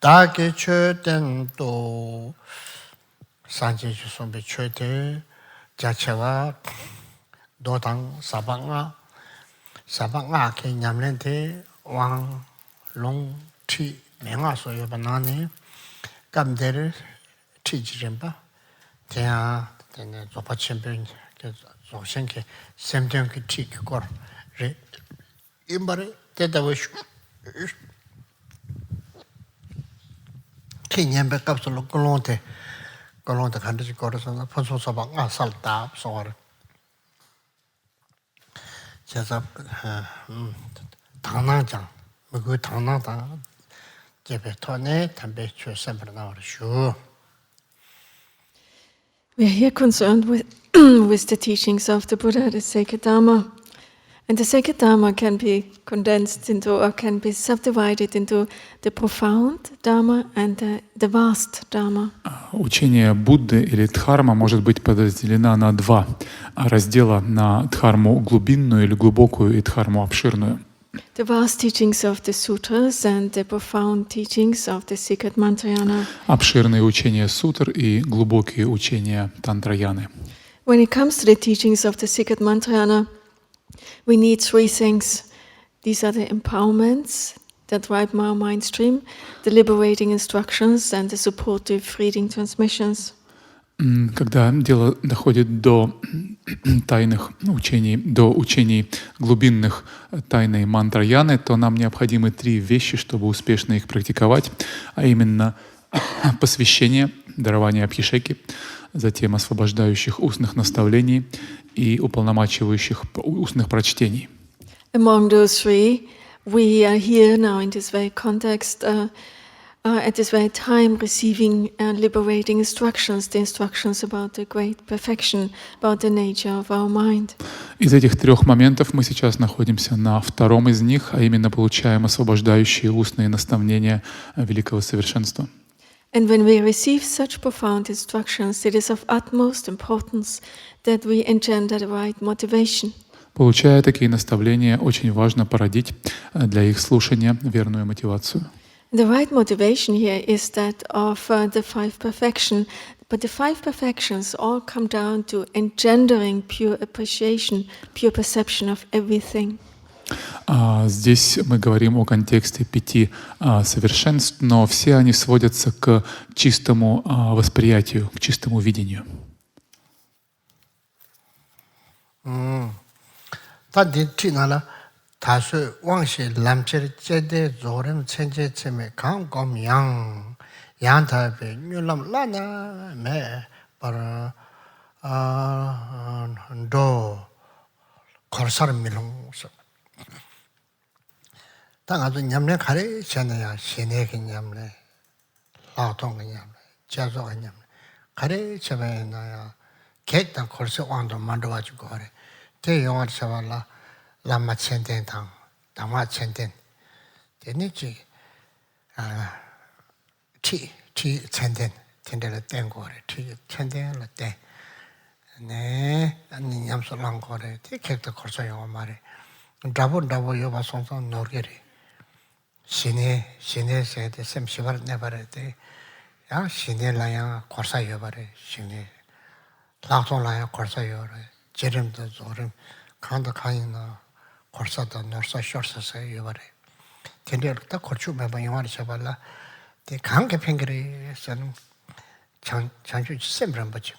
다게 최된 또 산지 주선배 최대 자체와 도당 사방아 개념랜데 왕롱티 맹아소요 바나네 감대를 티지름바 대야 되네 조파침변 조생케 샘정케 티크거 레 임바레 대다고 개념배 값으로 걸론데 간다지 걸어서 펀소서방 살다 소월 제가 당나장 그 당나다 제베토네 담배 주선을 나오르슈. We are here concerned with with the teachings of the Buddha, the Sacred Dharma. And the Sacred Dharma can be condensed into, or can be subdivided into the profound Dharma and the vast Dharma. Учение Будды или Дхарма может быть подразделено на два раздела: на Дхарму глубинную или глубокую и Дхарму обширную. The vast teachings of the sutras and the profound teachings of the Secret Mantrayana. Обширные учения сутр и глубокие учения Тантраяны. When it comes to the teachings of the Secret Mantrayana, we need three things. These are the empowerments that drive our mind stream, the liberating instructions, and the supportive reading transmissions. Когда дело доходит до тайных учений, до учений глубинных тайной мантраяны, то нам необходимы три вещи, чтобы успешно их практиковать, а именно посвящение, дарование абхишеки, затем освобождающих устных наставлений и уполномачивающих устных прочтений. Among those three, we are here now in this very context, at this very time, receiving liberating instructions, the instructions about the great perfection, about the nature of our mind. Из этих трех моментов мы сейчас находимся на втором из них, а именно получаем освобождающие устные наставления великого совершенства. And when we receive such profound instructions, it is of utmost importance that we engender the right motivation. Получая такие наставления, очень важно породить для их слушания верную мотивацию. The right motivation here is that of the five perfection, but the five perfections all come down to engendering pure appreciation, pure perception of everything. Здесь мы говорим о контексте пяти совершенств, но все они сводятся к чистому восприятию, к чистому видению. 다수 왕시 남체 제대 조름 천재 체매 강검양 양타베 뉴람 라나 매 바라 도 걸사람 밀롱서 당아도 냠내 가래 전에야 신의 개념네 라통 개념네 자조 개념네 가래 저배나야 객단 걸서 왕도 만들어 가지고 그래 대영화 잡아라 라마 천된 당마 천된 되니지 티 천된 텐데를 뗀 거래 티 천된을 떼네 아니 냠솔랑 거래 티켓도 걸서 영어 말해 다보 여봐 송송 노르게리 신의 세대 샘시발 내버려대 야 신의 라야 걸사 여버래 신의 라송라야 걸사 여래 제름도 조름 간도 가이나 걸사도 놀사 쇼르사서 여버래 텐데를 걸주 매번 영화를 잡아라 대 강게 팽그레서는 장주 샘브람 버지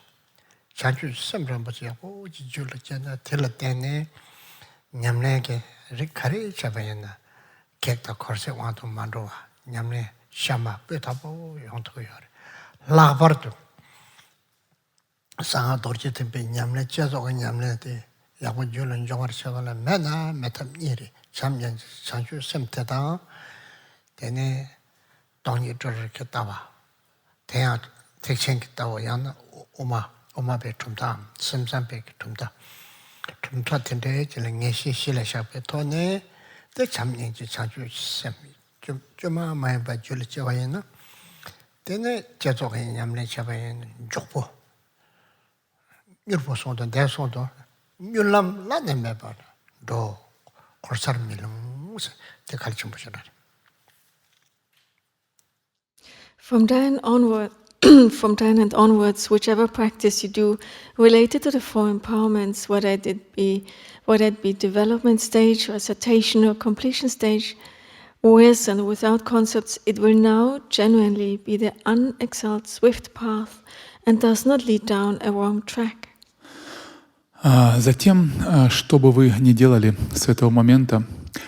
장주 샘브람 버지하고 지줄었잖아 들었대네 냠내게 리카리 잡아야나 객다 걸세 와도 만도와 냠내 샤마 빼다보 용토요 라버도 상아 도르지 템페 냠내 째서가 냠내데 야고 줄은 정말 쳐발라 매나 메탐이리 참년 장주 샘태다 되네 돈이 저렇게 따와 대야 택생 따와 야나 오마베 좀다 심산베 좀다 좀다 텐데 지랭에 시실레샤베 돈에 때 참년지 장주 샘 좀좀 많이 봐 줄을 쳐봐야나 되네 제조가 냠내 쳐봐야는 족보 일보소도 대소도 율람 라네메 봐라 도 걸사람 밀롱 때 가르쳐 보셔라. From then onward, from then and onwards, whichever practice you do related to the four empowerments, whether it be development stage, recitation, or completion stage, with and without concepts, it will now genuinely be the unexalted swift path and does not lead down a wrong track. Затем, что бы вы ни делали с этого момента,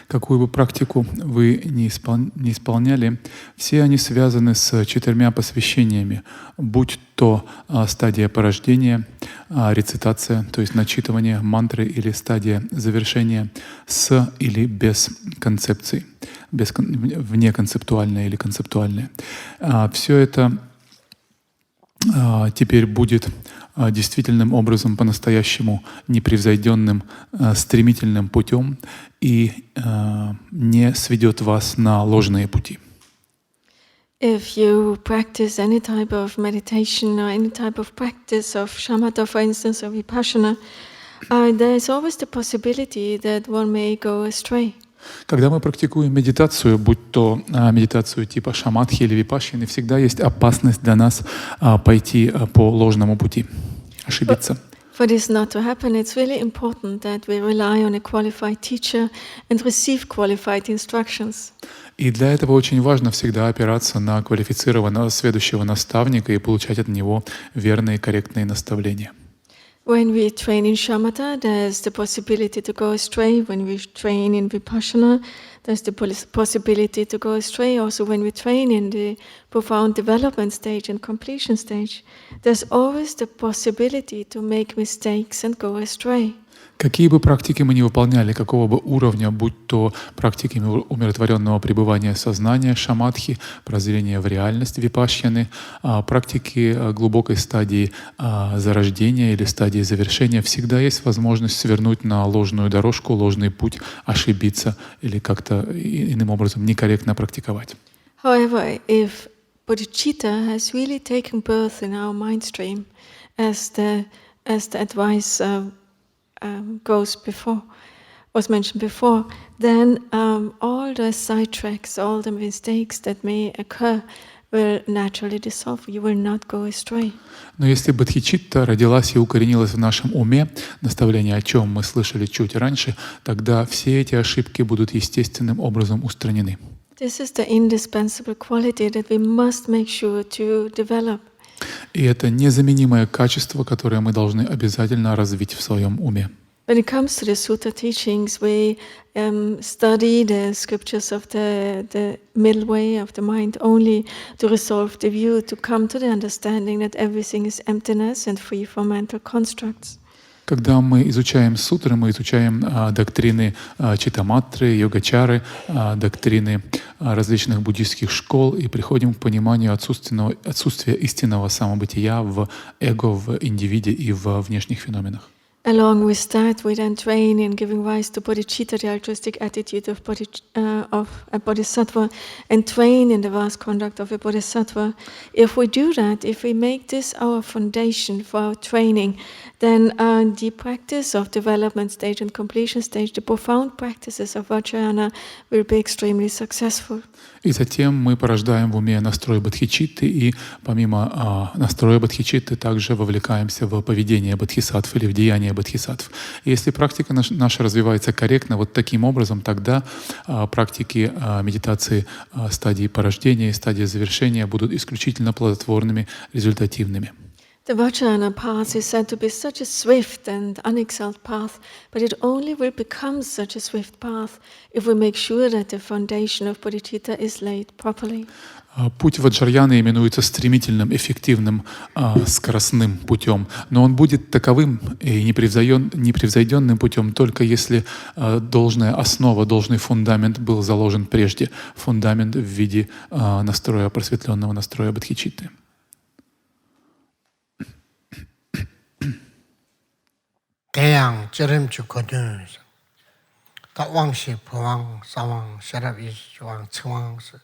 какую бы практику вы не исполняли, все они связаны с 4 посвящениями, будь то стадия порождения, рецитация, то есть начитывание мантры, или стадия завершения с или без концепций, внеконцептуальное или концептуальное. Все это теперь будет действительным образом по-настоящему непревзойденным, стремительным путем и не сведет вас на ложные пути. If you practice any type of meditation or any type of practice of shamatha, for instance, or vipassana, there is always the possibility that one may go astray. Когда мы практикуем медитацию, будь то медитацию типа шаматхи или випашшаны, всегда есть опасность для нас пойти по ложному пути, ошибиться. For this not to happen, it's really important that we rely on a qualified teacher and receive qualified instructions. И для этого очень важно всегда опираться на квалифицированного сведущего наставника и получать от него верные, корректные наставления. When we train in shamatha, there's the possibility to go astray. When we train in vipassana, there's the possibility to go astray. Also, when we train in the profound development stage and completion stage, there's always the possibility to make mistakes and go astray. Какие бы практики мы ни выполняли, какого бы уровня, будь то практики умиротворенного пребывания сознания, шаматхи, прозрения в реальность, випашьяны, практики глубокой стадии зарождения или стадии завершения, всегда есть возможность свернуть на ложную дорожку, ложный путь, ошибиться или как-то иным образом некорректно практиковать. However, if bodhicitta has really taken birth in our mind stream, as the advice was mentioned before, then all the sidetracks, all the mistakes that may occur will naturally dissolve. You will not go astray. Но если бодхичитта родилась и укоренилась в нашем уме, наставление о чем мы слышали чуть раньше, тогда все эти ошибки будут естественным образом устранены. This is the indispensable quality that we must make sure to develop. И это незаменимое качество, которое мы должны обязательно развить в своем уме. When it comes to the sutta teachings, we study the scriptures of the middle way of the mind only to resolve the view, to come to the understanding that everything is emptiness and free from mental constructs. Когда мы изучаем сутры, мы изучаем доктрины читаматры, йогачары, доктрины различных буддийских школ и приходим к пониманию отсутствия истинного самобытия в эго, в индивиде и в внешних феноменах. Along with that, we then train in giving rise to bodhicitta, the altruistic attitude of a bodhisattva, and train in the vast conduct of a bodhisattva. If we do that, if we make this our foundation for our training, then the practice of development stage and completion stage, the profound practices of Vajrayana, will be extremely successful. И затем мы порождаем в уме настрой бодхичитты, и помимо настроя бодхичитты также вовлекаемся в поведение бодхисаттв или в деяния бодхисаттв. И если практика наша развивается корректно, вот таким образом, тогда практики медитации стадии порождения и стадии завершения будут исключительно плодотворными, результативными. The Vajrayana path is said to be such a swift and unexalted path, but it only will become such a swift path if we make sure that the foundation of bodhicitta is laid properly. Путь Ваджраяны именуется стремительным, эффективным, скоростным путем, но он будет таковым и непревзойденным путем только если должная основа, должный фундамент был заложен прежде, фундамент в виде настроя, просветленного настроя бодхичитты. 대양 쩌름주 거든 다왕시 부왕 사왕 샤라비 주왕 청왕스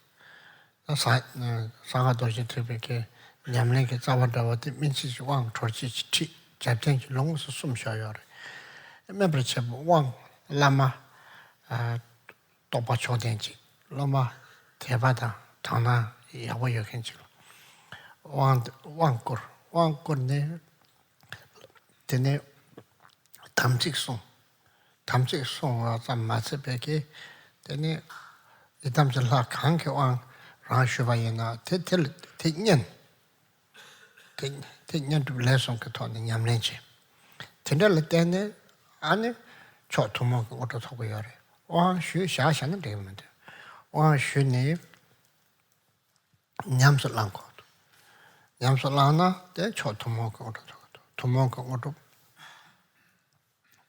사가도시 특별히 냠내게 잡아다와도 민치 주왕 조치치 잡ten지 롱스 숨쉬어요. 멤버체 왕 라마 도바초된지 라마 대바다 당나 야고 여긴지 왕고네 되네 담직송 와서 마스백이 되네 이 담절라 강교왕 라슈바이나 테텔 택년 레송 그 돈이 냠렌지 tenderle tene ane cho tomo oto togo yore wa shu sha sha ne de mende wa shu ne nyamso lang ko nyamso lang na de cho tomo ko oto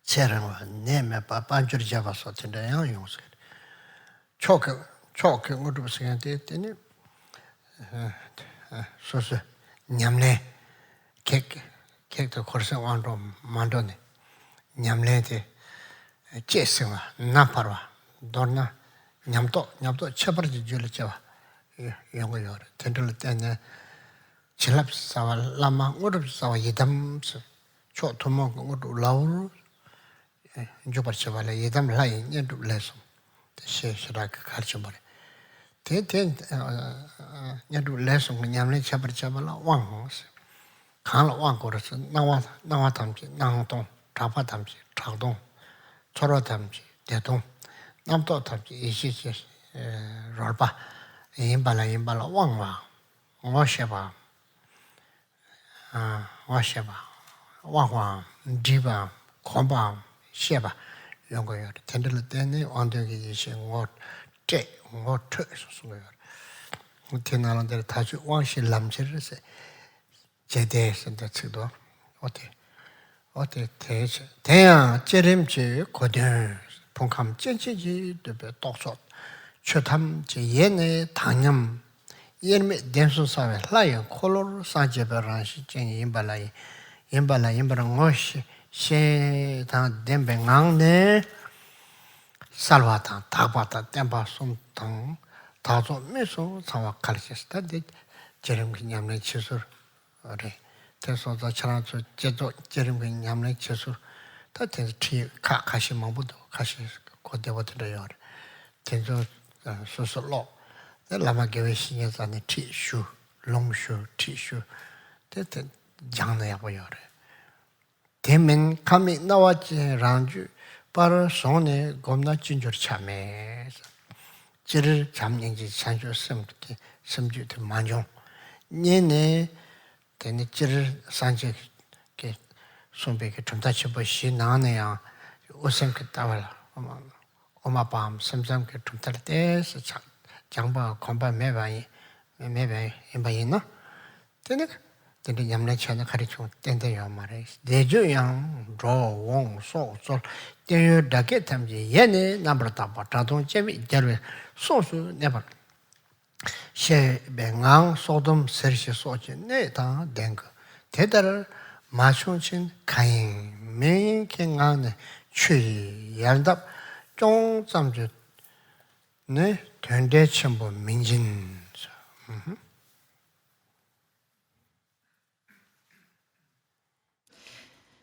cheren wa ne me pa panjur java so tende yang yong se choke oto se de tene so se nyamle 객도 거기서 완도 만도네 냠레데 제스가 나파라 도나 냠도 쳐버지 줄려줘 영어요 텐들 때는 질랍사와 라마 우르사와 예담스 초 도모 우르 라우 조버쳐발에 예담 라이 년도 레서 셰시라 가르쳐 버려 대대 년도 레서 냠레 쳐버쳐발라 왕스 강을 왕고르서 나와 담지 낭동 잡아 담지 장동 초로 담지 대동 남도 담지 이시시 롤바 임발라 왕와 와셔바 왕와 디바 콤바 셰바 용거요 텐들 때네 완전히 이시 뭐 트스고요天나는 데를 다시 왕실 남체를 제대했는데 지도 어때 대야 제림지 고들 봉감 cen지지 되베 똑소 최탐지 예네 당념 예르메 덴수사에 라이언 콜로 사제베란시 쟁이 임발라이 임바랑 것이 셰다 덴뱅앙네 살와타 다바타 템바 숨탕 다조 메소 상와 칼시스타데 제림 그냥네 치술 그래. 그래서 저처럼서 제도 제림이 냠내 쳐서 다 티 가시 뭐부터 가시 고대버들어요. 그래서 소소로 라마게베 신여산의 티슈 롱슈 티슈 됐대 장내야 보여요. 대면 감이 나왔지 란주 바로 손에 겁나 진줄 참에 지를 잠냥지 산주 섬주도 만종 네네 되는 질 산지 게 손베게 좀 다시 보시 나네야 우선 그 따라 엄마 밤 삼삼 좀 탈 때서 장바 건바 매바이 임바이나 되는 냠내 쳐나 가르쳐 땡땡요 말에 대조양 로옹 소소 대요 다게 탐지 얘네 남버다 바다도 재미 저를 소수 내버 셰뱅앙 소돔 세르시 소지 네다 댕거 대다를 마숑친 가인 맹행안에 취yar답 쫑잠주 네 된대 첨부 민진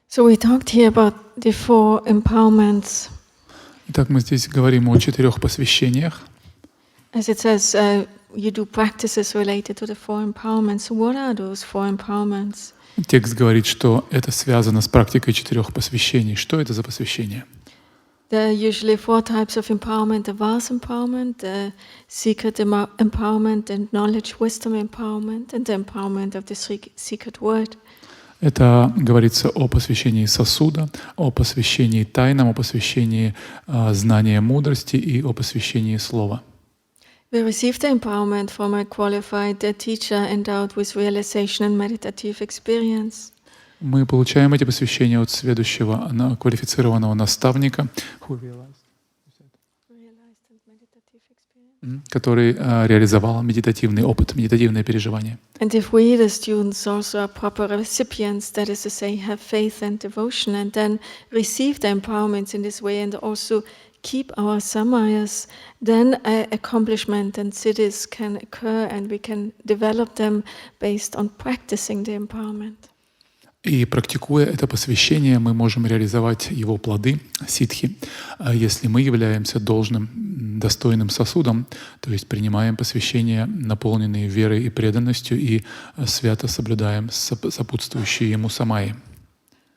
So we talked here about the 4 empowerments. Итак, мы здесь говорим о 4 посвящениях. As it says, you do practices related to the 4 empowerments. What are those 4 empowerments? Текст говорит, что это связано с практикой 4 посвящений. Что это за посвящение? There are usually 4 types of empowerment: the vast empowerment, the secret empowerment, and knowledge, wisdom empowerment, and the empowerment of the secret word. Это говорится о посвящении сосуда, о посвящении тайнам, о посвящении знания мудрости и о посвящении слова. We received the empowerment from a qualified teacher endowed with realization and meditative experience. Мы получаем эти посвящения от следующего квалифицированного наставника, который реализовал медитативный опыт, медитативное переживание. And if we, the students, also are proper recipients, that is to say, have faith and devotion, and then receive the empowerments in this way, and also keep our samayas, then accomplishment and siddhis can occur, and we can develop them based on practicing the empowerment. И практикуя это посвящение, мы можем реализовать его плоды, ситхи, если мы являемся должным, достойным сосудом, то есть принимаем посвящение, наполненные верой и преданностью, и свято соблюдаем сопутствующие ему самаи.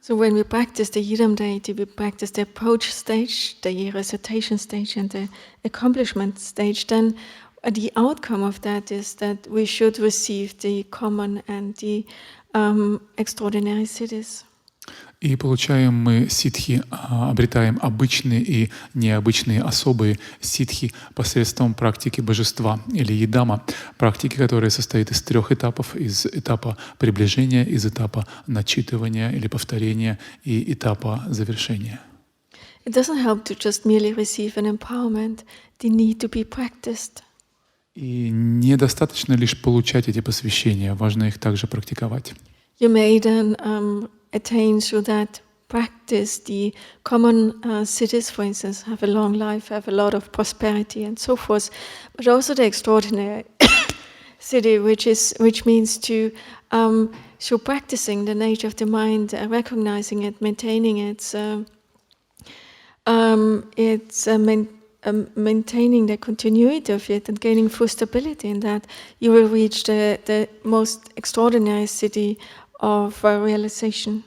So when we practice the Yidam deity, we practice the approach stage, the recitation stage, and the accomplishment stage, then the outcome of that is that we should receive the common and the extraordinary siddhis. И получаем мы ситхи, обретаем обычные и необычные особые ситхи посредством практики божества или едама, практики, которая состоит из 3 этапов: из этапа приближения, из этапа начитывания или повторения и этапа завершения. It doesn't help to just merely receive an empowerment. They need to be practiced. И недостаточно лишь получать эти посвящения, важно их также практиковать. You may then attain through that practice the common siddhis, for instance, have a long life, have a lot of prosperity and so forth, but also the extraordinary siddhi, which means to through practicing the nature of the mind, recognizing it, maintaining maintaining the continuity of it and gaining full stability in that, you will reach the most extraordinary siddhi of realization.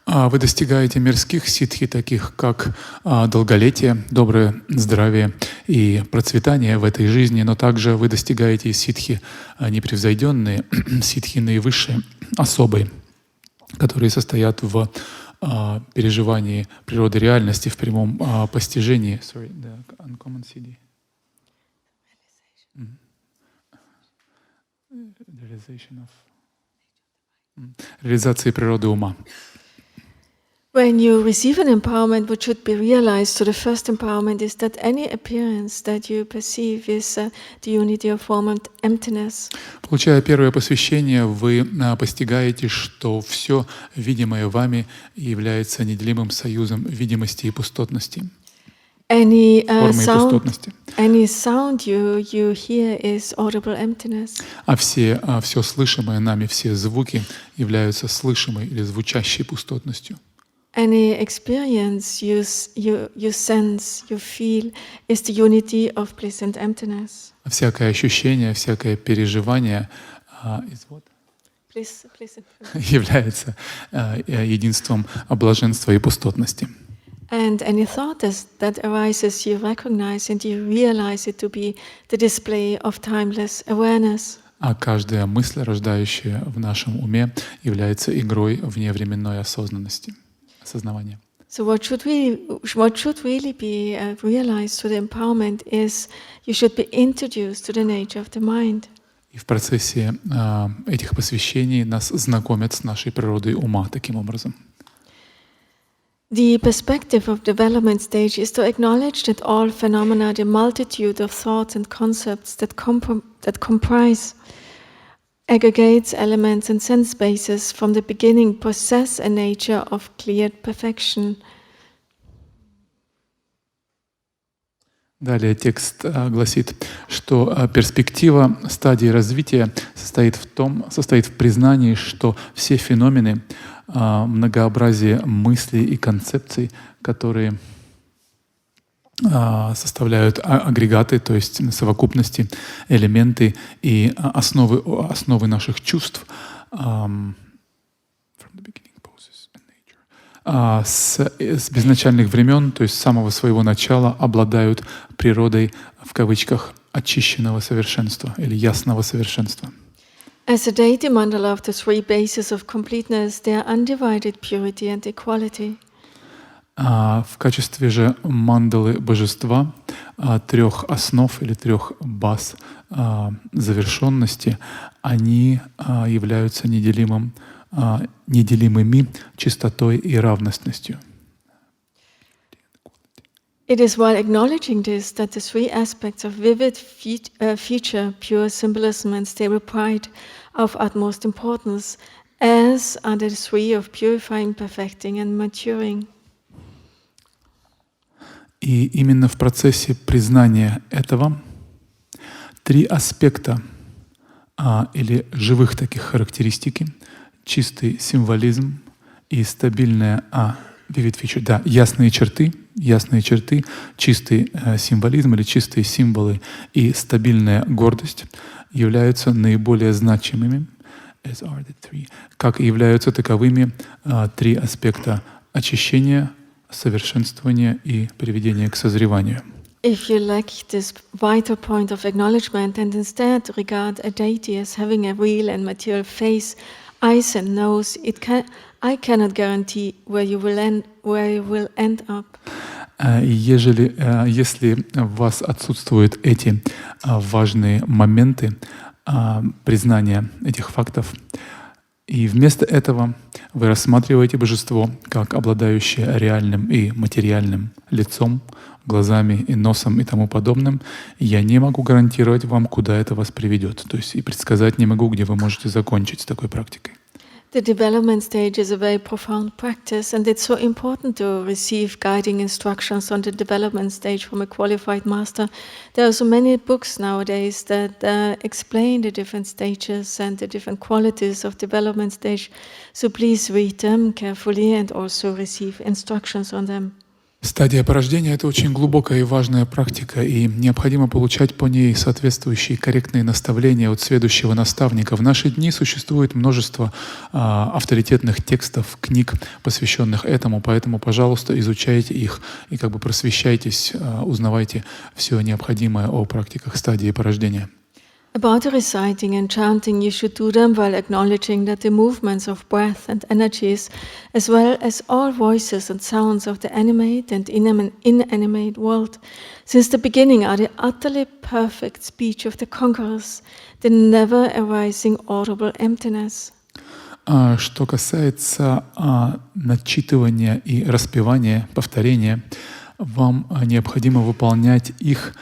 Вы достигаете мирских ситхи, таких как долголетие, доброе здравие и процветание в этой жизни, но также вы достигаете ситхи непревзойденные, ситхи наивысшие, особые, которые состоят в переживании природы реальности, в прямом постижении. Sorry, the uncommon siddhi. Реализации природы ума. When you receive an empowerment, what should be realized, so the first empowerment is that any appearance that you perceive is the unity of form and emptiness. Получая первое посвящение, вы постигаете, что все видимое вами является неделимым союзом видимости и пустотности. Any Формы и пустотности. sound you hear is audible emptiness. А все слышимое нами, все звуки являются слышимой или звучащей пустотностью. Any experience you sense, you feel, is the unity of bliss and emptiness. Всякое ощущение, всякое переживание Bliss and является единством блаженства и пустотности. And any thought that arises, you recognize and you realize it to be the display of timeless awareness. А каждая мысль, рождающая в нашем уме, является игрой вневременной осознанности, осознавания. So what should really be realized through the empowerment is you should be introduced to the nature of the mind. И в процессе этих посвящений нас знакомят с нашей природой ума таким образом. The perspective of development stage is to acknowledge that all phenomena, the multitude of thoughts and concepts that comprise aggregates, elements and sense bases from the beginning possess a nature of cleared perfection. Далее текст гласит, что перспектива стадии развития состоит в признании, что все феномены, многообразие мыслей и концепций, которые составляют агрегаты, то есть совокупности, элементы и основы наших чувств, с безначальных времен, то есть с самого своего начала, обладают природой, в кавычках, очищенного совершенства или ясного совершенства. As a deity mandala of the 3 bases of completeness, they are undivided purity and equality. В качестве же мандалы божества 3 основ или 3 баз завершенности, они являются неделимыми чистотой и равностностью. It is while acknowledging this that the 3 aspects of vivid feature, pure symbolism and stable pride are of utmost importance, as are the 3 of purifying, perfecting and maturing. И именно в процессе признания этого 3 аспекта или живых таких характеристики: чистый символизм, и стабильная, vivid feature, да, ясные черты, чистый символизм или чистые символы и стабильная гордость являются наиболее значимыми, как и являются таковыми три аспекта очищения, совершенствования и приведения к созреванию. If you lack this vital point of acknowledgement and instead regard a deity as having a real and material face, eyes and nose, I cannot guarantee where you will end up. Если в вас отсутствуют эти важные моменты признания этих фактов, и вместо этого вы рассматриваете божество как обладающее реальным и материальным лицом, глазами и носом и тому подобным, я не могу гарантировать вам, куда это вас приведет. То есть и предсказать не могу, где вы можете закончить с такой практикой. The development stage is a very profound practice, and it's so important to receive guiding instructions on the development stage from a qualified master. There are so many books nowadays that explain the different stages and the different qualities of development stage. So please read them carefully and also receive instructions on them. Стадия порождения — это очень глубокая и важная практика, и необходимо получать по ней соответствующие корректные наставления от сведущего наставника. В наши дни существует множество авторитетных текстов, книг, посвященных этому, поэтому, пожалуйста, изучайте их и просвещайтесь, узнавайте все необходимое о практиках стадии порождения. About the reciting and chanting, you should do them while acknowledging that the movements of breath and energies, as well as all voices and sounds of the animate and inanimate world, since the beginning are the utterly perfect speech of the conquerors, the never arising audible emptiness. Что касается начитывания и распевания, повторения, вам необходимо выполнять их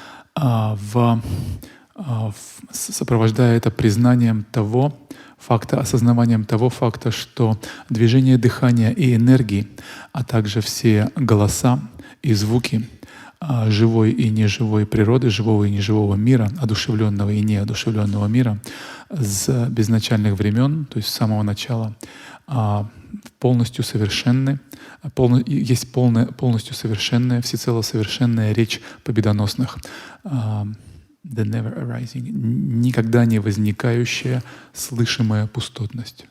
сопровождая это признанием того факта, осознаванием того факта, что движение дыхания и энергии, а также все голоса и звуки живой и неживой природы, живого и неживого мира, одушевленного и неодушевленного мира с безначальных времен, то есть с самого начала, полностью совершенны, есть полностью совершенная, всецело совершенная речь победоносных, the never arising, никогда не возникающая слышимая пустотность.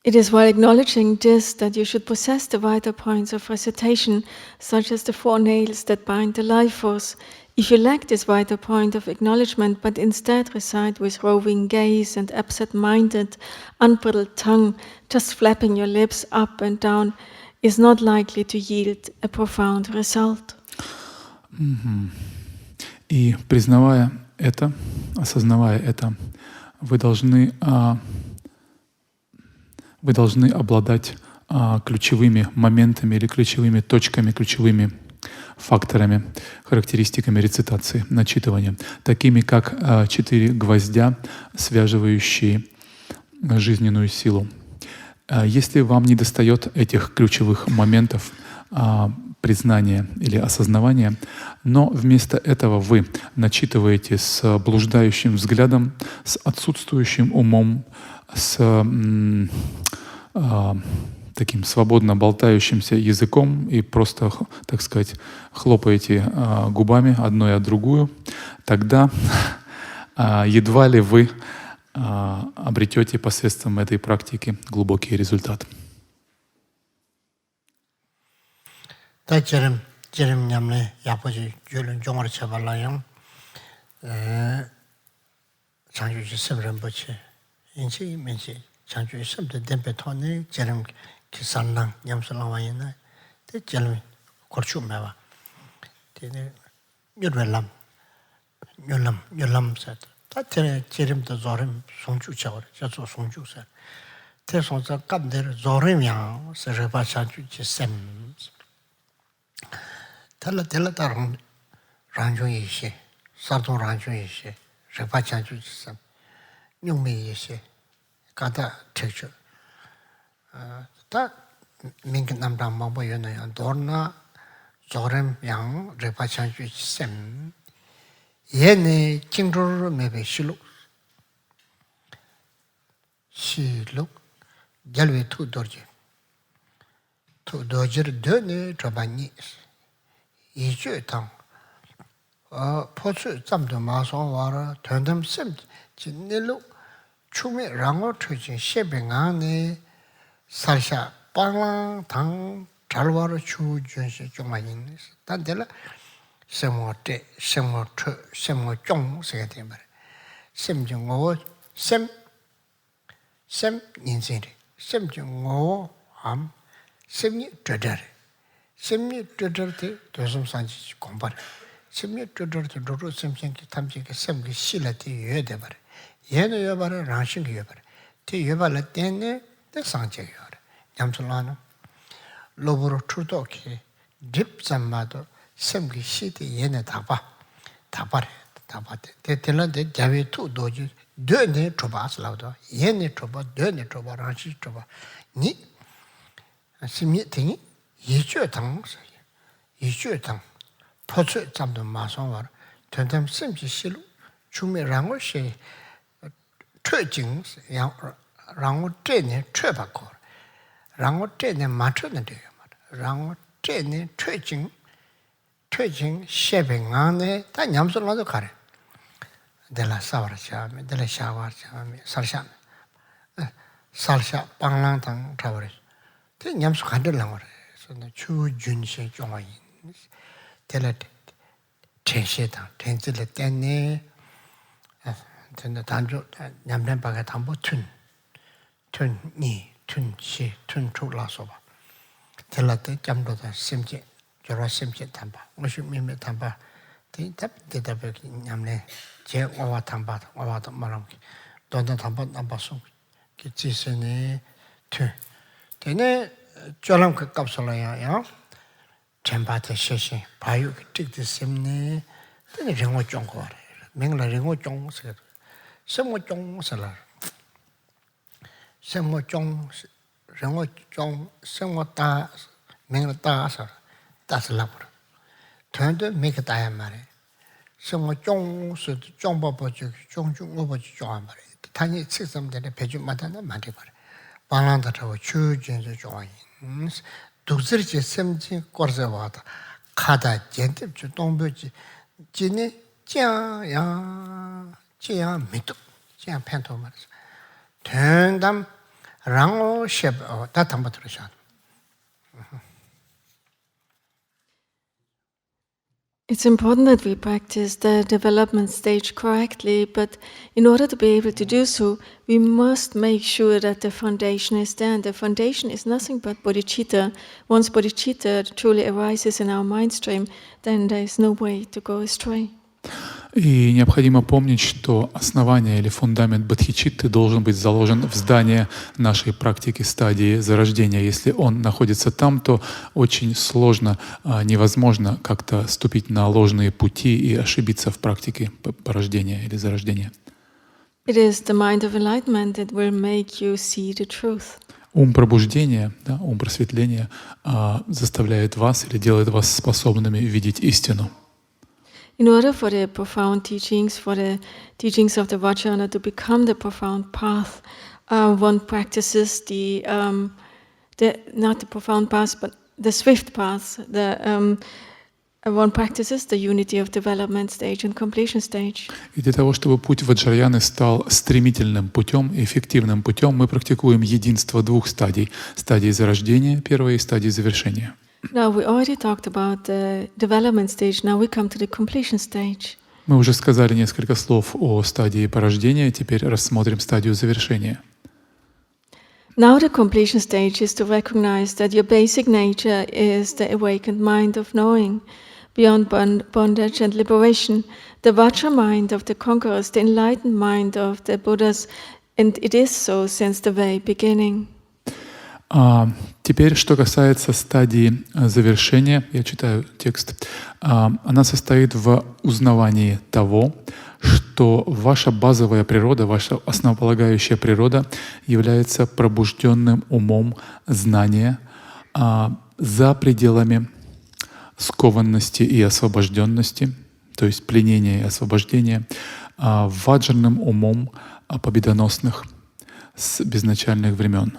It is while acknowledging this that you should possess the vital points of recitation, such as the four nails that bind the life force. If you lack this vital point of acknowledgement, but instead recite with roving gaze and absent-minded, unbridled tongue, just flapping your lips up and down, is not likely to yield a profound result. И признавая это, осознавая это, вы должны обладать ключевыми моментами или ключевыми точками, ключевыми факторами, характеристиками рецитации, начитывания, такими как 4 гвоздя, связывающие жизненную силу. Если вам недостает этих ключевых моментов признания или осознавания, но вместо этого вы начитываете с блуждающим взглядом, с отсутствующим умом, с таким свободно болтающимся языком и просто, так сказать, хлопаете губами одной о другую, тогда едва ли вы обретете посредством этой практики глубокий результат. 다 저름 냠네 야포지 줄은 종을 쳐발라요. 장주지 섬런 버치 인치 면치 장주지 섬도 덴베 토네 저름 기산랑 냠슬랑 와이나 때 저름 고추매와 되네 멸람 사 다 저름도 저름 송주쳐버 저서 송주사 대송자 깜대로 저름이야 서르바 장주지 샘 달라다른 란중이시 사도 란중이시 레바찬주지삼 용매이시 가다 texture 다 민긴 남당 뭐보여요 도나 저름 양 레바찬주지삼 얘네 징조로 매베 실록 gelwe tu dorje tu dojir döne chobani 이주 당 포츠 잠도 마송 와라 된담 심 진nel로 추메 랑어 추진 셰뱅안에 살샤 빵랑 당 잘와로 추준시 좀만인 단데라 semmote semmo 세게 되면 sem중오 sem 인생이 sem중오 암 sem이 드더래 sem이 드더때 도সম산지 공부를 sem이 드더때 도로 sem생기 탐지게 sem기 실라티 여대 버려 얘는 여바를 랑신기 여바를 티 여바를 때네 때 상제요 냠슬라는 로브로 추도기 딥잠마도 sem기 시대 얘네 다봐 대텔란데 자위 투 도지 되네 줘봐슬라도 얘네 줘봐 되네 줘봐 랑시 줘봐 니 심이 등이 이주당 포츠 잠도 마성 와 된담 심지 실로 주메랑을 시 최징 양 랑어 때네 최바고 랑어 때네 맞추는 돼요 랑어 때네 최징 셰뱅안에 다 냠솔라도 가래 데라 사와르샤메 데라 샤와르샤메 살샤 빵랑당 타버리 데 냠소 간들랑 거래 그래서 추준시 종아이 데라 텐시다 텐질레 때네 근데 단조 냠렘바가 담보 tun시 tun출라서 봐 데라때 잠도다 심지 저러 심지 담바 무슨 미메 담바 대답에 냠네 제 와와 담바 와와도 말하고 돈도 담바 속 기지선에 되네 저랑 그 값을어야 전바대 시시 바유 뜻이 심네 되네 정어 정거 맹라 정어 정서 semmo 정서라 semmo 정 정어 정 semmo 다 맹라 다서 다슬라버 전도 메게 다야 말에 semmo 정서 정법버지 정중어버지 좋아 말에 단위 책섬들의 배주마다는 많이 말에 방랑다라고 주진서 좋아해 독설지 sem지 거서 와다 가다 젠데 주 동부지 진이 짱야 미도 짱 팬토 말이죠 된담 랑오 셰브 다 담바 들으셔 It's important that we practice the development stage correctly, but in order to be able to do so, we must make sure that the foundation is there. And the foundation is nothing but bodhicitta. Once bodhicitta truly arises in our mind stream, then there is no way to go astray. И необходимо помнить, что основание или фундамент бодхичитты должен быть заложен в здание нашей практики стадии зарождения. Если он находится там, то очень сложно, невозможно как-то ступить на ложные пути и ошибиться в практике порождения или зарождения. It is the mind of enlightenment that will make you see the truth. Ум пробуждения, ум просветления заставляет вас или делает вас способными видеть истину. In order for the profound teachings, for the teachings of the Vajrayana to become the profound path, one practices not the profound path, but the swift path. One practices the unity of development stage and completion stage. И для того, чтобы путь Ваджраяны стал стремительным путем, эффективным путем, мы практикуем единство двух стадий: стадии зарождения первой и стадии завершения. Now we already talked about the development stage. Now we come to the completion stage. Мы уже сказали несколько слов о стадии порождения, теперь рассмотрим стадию завершения. Now the completion stage is to recognize that your basic nature is the awakened mind of knowing, beyond bondage and liberation, the Vajra mind of the conquerors, the enlightened mind of the Buddhas, and it is so since the very beginning. Теперь, что касается стадии завершения, я читаю текст, она состоит в узнавании того, что ваша базовая природа, ваша основополагающая природа является пробужденным умом знания за пределами скованности и освобожденности, то есть пленения и освобождения, ваджрным умом победоносных с безначальных времен.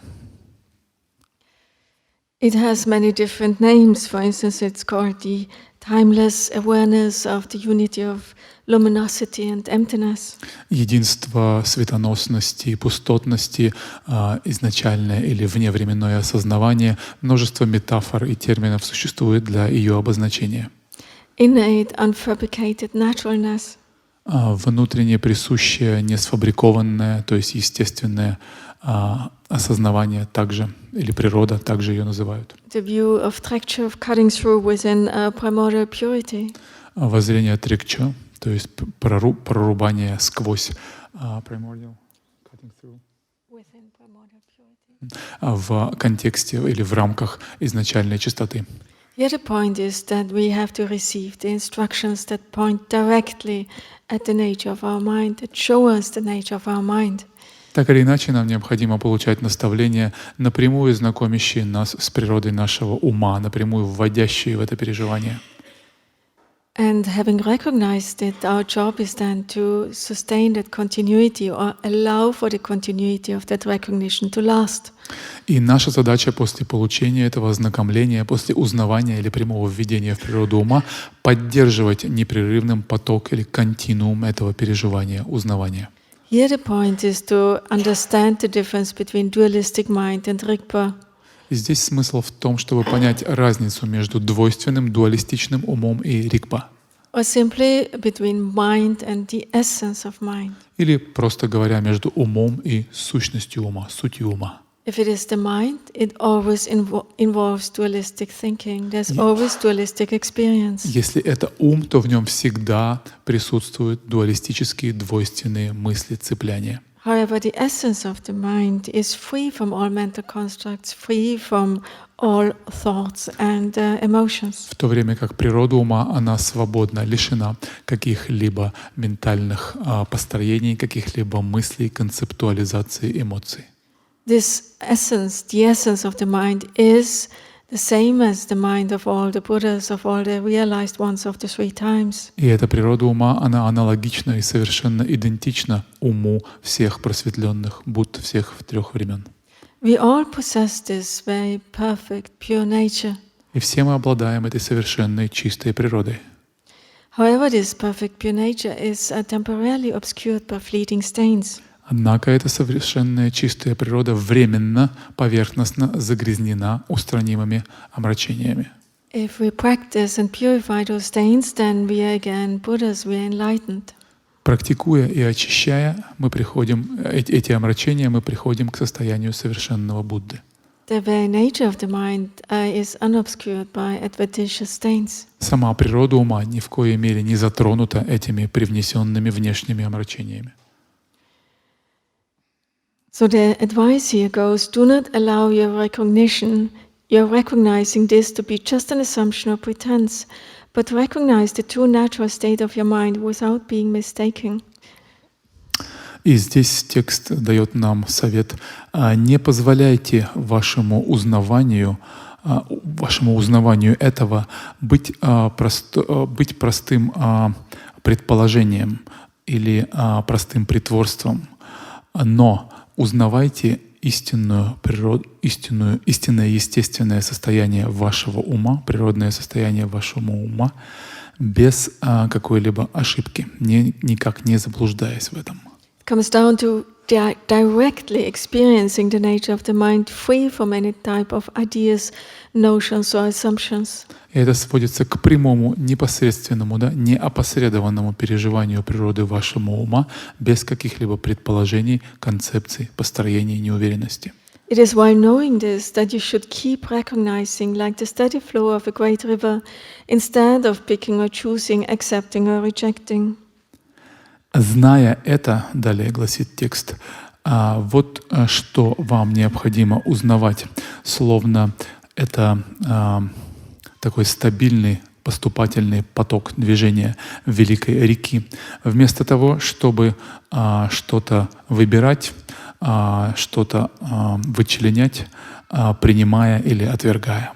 It has many different names. For instance, it's called the timeless awareness of the unity of luminosity and emptiness. Единство светоносности и пустотности, изначальное или вневременное осознавание, множество метафор и терминов существует для ее обозначения. Innate, unfabricated naturalness. Внутренне присущее, несфабрикованное, то есть естественное осознавание также, или природа, также ее называют. The view of Trekchö cutting through within primordial purity. Воззрение Трикчо, то есть прорубание сквозь primordial, cutting through. Within primordial purity. В контексте или в рамках изначальной чистоты. Here the point is that we have to receive the instructions that point directly at the nature of our mind, that show us the nature of our mind. Так или иначе, нам необходимо получать наставления, напрямую знакомящие нас с природой нашего ума, напрямую вводящие в это переживание. And having recognized it, our job is then to sustain that continuity or allow for the continuity of that recognition to last. И наша задача после получения этого ознакомления, после узнавания или прямого введения в природу ума, поддерживать непрерывным поток или континуум этого переживания, узнавания. Here the point is to understand the difference between dualistic mind and Rigpa. И здесь смысл в том, чтобы понять разницу между двойственным, дуалистичным умом и ригпа. Or simply between mind and the essence of mind. Или, просто говоря, между умом и сущностью ума, сутью ума. If it is the mind, it always involves dualistic thinking. There's always dualistic experience. Если это ум, то в нем всегда присутствуют дуалистические, двойственные мысли, цепляния. However, the essence of the mind is free from all mental constructs, free from all thoughts and emotions. В то время как природа ума, она свободна, лишена каких-либо ментальных построений, каких-либо мыслей, концептуализации, эмоций. This essence, the essence of the mind, is the same as the mind of all the Buddhas, of all the realized ones of the three times. И эта природа ума, она аналогична и совершенно идентична уму всех просветленных Будд всех трех времен. We all possess this very perfect, pure nature. И все мы обладаем этой совершенной чистой природой. However, this perfect, pure nature is temporarily obscured by fleeting stains. Однако эта совершенная чистая природа временно, поверхностно загрязнена устранимыми омрачениями. If we practice and purify those stains, then we are again Buddhas, we are enlightened. Практикуя и очищая, мы приходим, эти омрачения, мы приходим к состоянию совершенного Будды. The very nature of the mind is unobscured by adventitious stains. Сама природа ума ни в коей мере не затронута этими привнесенными внешними омрачениями. So the advice here goes, do not allow your recognizing this to be just an assumption or pretense, but recognize the true natural state of your mind without being mistaken. И здесь текст дает нам совет: не позволяйте вашему узнаванию этого быть простым предположением или простым притворством, но узнавайте истинное естественное состояние вашего ума, природное состояние вашего ума, без какой-либо ошибки, никак не заблуждаясь в этом. It comes down to directly experiencing the nature of the mind, free from any type of ideas, notions or assumptions. И это сводится к прямому, непосредственному, неопосредованному переживанию природы вашего ума без каких-либо предположений, концепций, построений, неуверенности. It is while knowing this that you should keep recognizing like the steady flow of a great river, instead of picking or choosing, accepting or rejecting. Зная это, далее гласит текст, вот что вам необходимо узнавать, словно это такой стабильный поступательный поток движения великой реки. Вместо того, чтобы что-то выбирать, что-то вычленять, принимая или отвергая.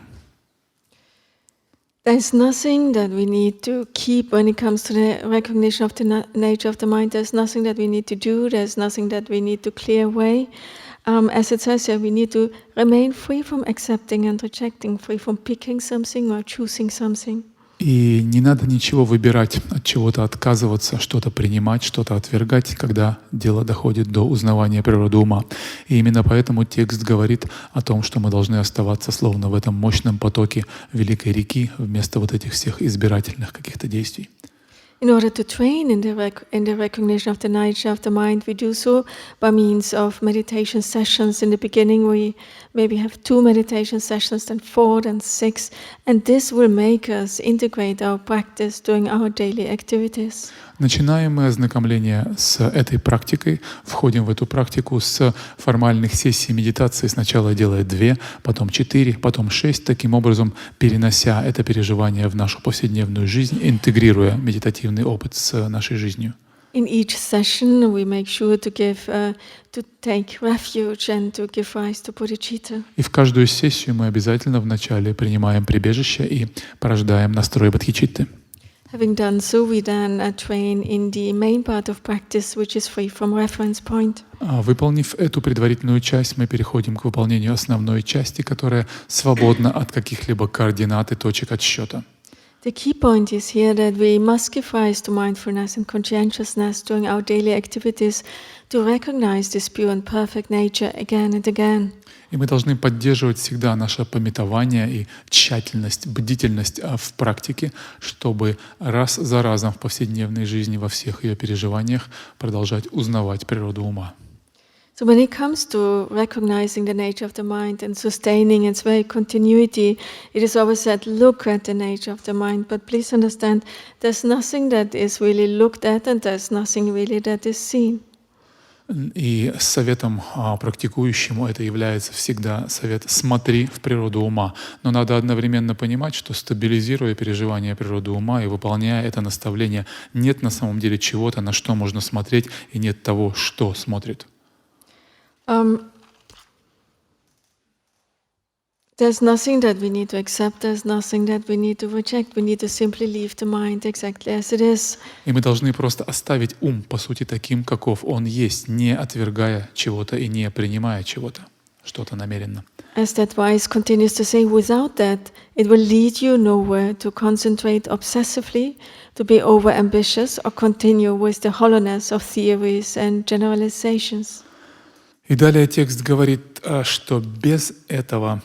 There's nothing that we need to keep when it comes to the recognition of the nature of the mind. There's nothing that we need to do. There's nothing that we need to clear away. As it says here, we need to remain free from accepting and rejecting, free from picking something or choosing something. И не надо ничего выбирать, от чего-то отказываться, что-то принимать, что-то отвергать, когда дело доходит до узнавания природы ума. И именно поэтому текст говорит о том, что мы должны оставаться словно в этом мощном потоке великой реки вместо вот этих всех избирательных каких-то действий. In order to train in the recognition of the nature of the mind, we do so by means of meditation sessions. In the beginning, we maybe have 2 meditation sessions, then 4, then 6, and this will make us integrate our practice during our daily activities. Начинаем мы ознакомление с этой практикой, входим в эту практику с формальных сессий медитации. Сначала делая 2, потом 4, потом 6, таким образом перенося это переживание в нашу повседневную жизнь, интегрируя медитативный опыт с нашей жизнью. In each session, we make sure to take refuge and to give rise to bodhicitta. И в каждую сессию мы обязательно вначале принимаем прибежище и порождаем настрой бодхичитты. Having done so, we then train in the main part of practice, which is free from reference point. Выполнив эту предварительную часть, мы переходим к выполнению основной части, которая свободна от каких-либо координат и точек отсчета. The key point is here that we must give rise to mindfulness and conscientiousness during our daily activities to recognize this pure and perfect nature again and again. И мы должны поддерживать всегда наше памятование и тщательность, бдительность в практике, чтобы раз за разом в повседневной жизни, во всех ее переживаниях продолжать узнавать природу ума. So when it comes to recognizing the nature of the mind and sustaining its very continuity, it is always said, look at the nature of the mind. But please understand, there's nothing that is really looked at and there's nothing really that is seen. И советом практикующему это является всегда совет «смотри в природу ума». Но надо одновременно понимать, что стабилизируя переживание природы ума и выполняя это наставление, нет на самом деле чего-то, на что можно смотреть, и нет того, что смотрит. There's nothing that we need to accept, there's nothing that we need to reject. We need to simply leave the mind exactly as it is. И мы должны просто оставить ум, по сути, таким, каков он есть, не отвергая чего-то и не принимая чего-то, что-то намеренно. As that wise continues to say, without that, it will lead you nowhere to concentrate obsessively, to be over-ambitious, or continue with the hollowness of theories and generalizations. И далее текст говорит, что без этого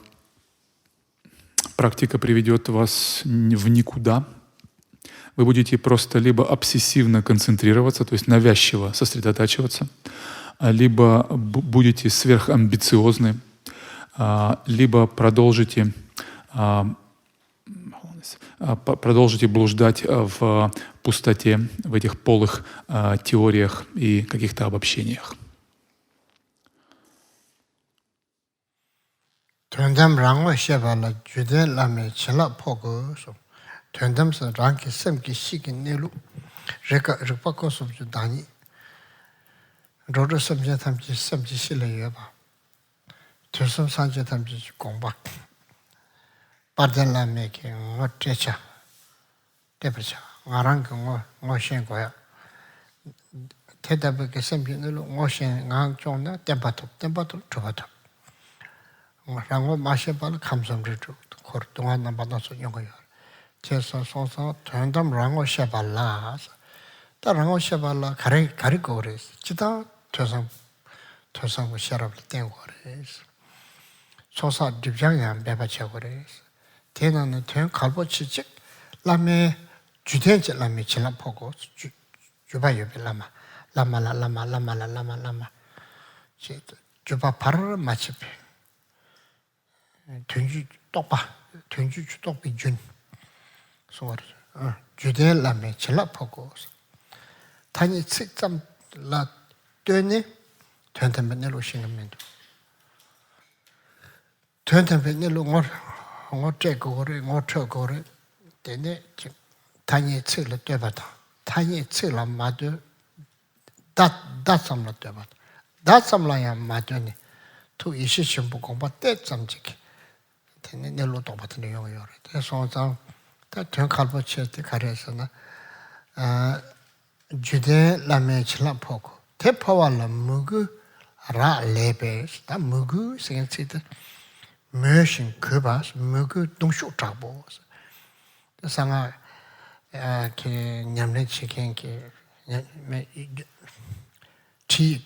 практика приведет вас в никуда. Вы будете просто либо обсессивно концентрироваться, то есть навязчиво сосредотачиваться, либо будете сверхамбициозны, либо продолжите блуждать в пустоте, в этих полых теориях и каких-то обобщениях. Tundam rangwa sheba la jude lame chila pogo so. Tundam sa rangi semki shiki nilu. Rikpa ko subju dani. Rodo samje tamji semji shila yueba. Tursum sanje tamji gongba. Parden lame ki ngo trecha. Tepacha. Ngarangi ngo shen goya. Tedabe ki semki nilu ngo shen ngang chongna tempato chupato. rāngwa māshē pāla kāmsam rīchū, kōr tūngā nā bātā sō yōngā yōr. Chēsā sōsā tuyāndam rāngwa shē pāla sā. Tā rāngwa shē pāla kārī kō rēs. Chitā tuyāsam kō shērab lī tēng kō rēs. Sōsā dībjāng yāng bēpa chē kō rēs. Tēnā nā tuyāng kālpō chī chik lāmi jūtēn chī lāmi chīlā pō kō jūpa yōpi lāma. Jūpa pārā mā chī pē. 튼주 똑비 준 소월 주대 라메 칠라 포고 타니 책점 라 되네 된템벤으로 신으면 된템벤으로 뭐 제거를 저거를 되네 타니 책을 되바다 타니 책을 마도 다삼라 되바다 다삼라야 마도니 또 이시심 공부 때 점지기 내로 또 같은 내용이요. 그래서 다 정칼버 칠때 가려서나 주대 라메 칠라 포고 대파와라 무그 라 레베스 다 무구 생치다 머신 그바스 무구 동쇼 잡고 상아 그 냠내 치킨게 티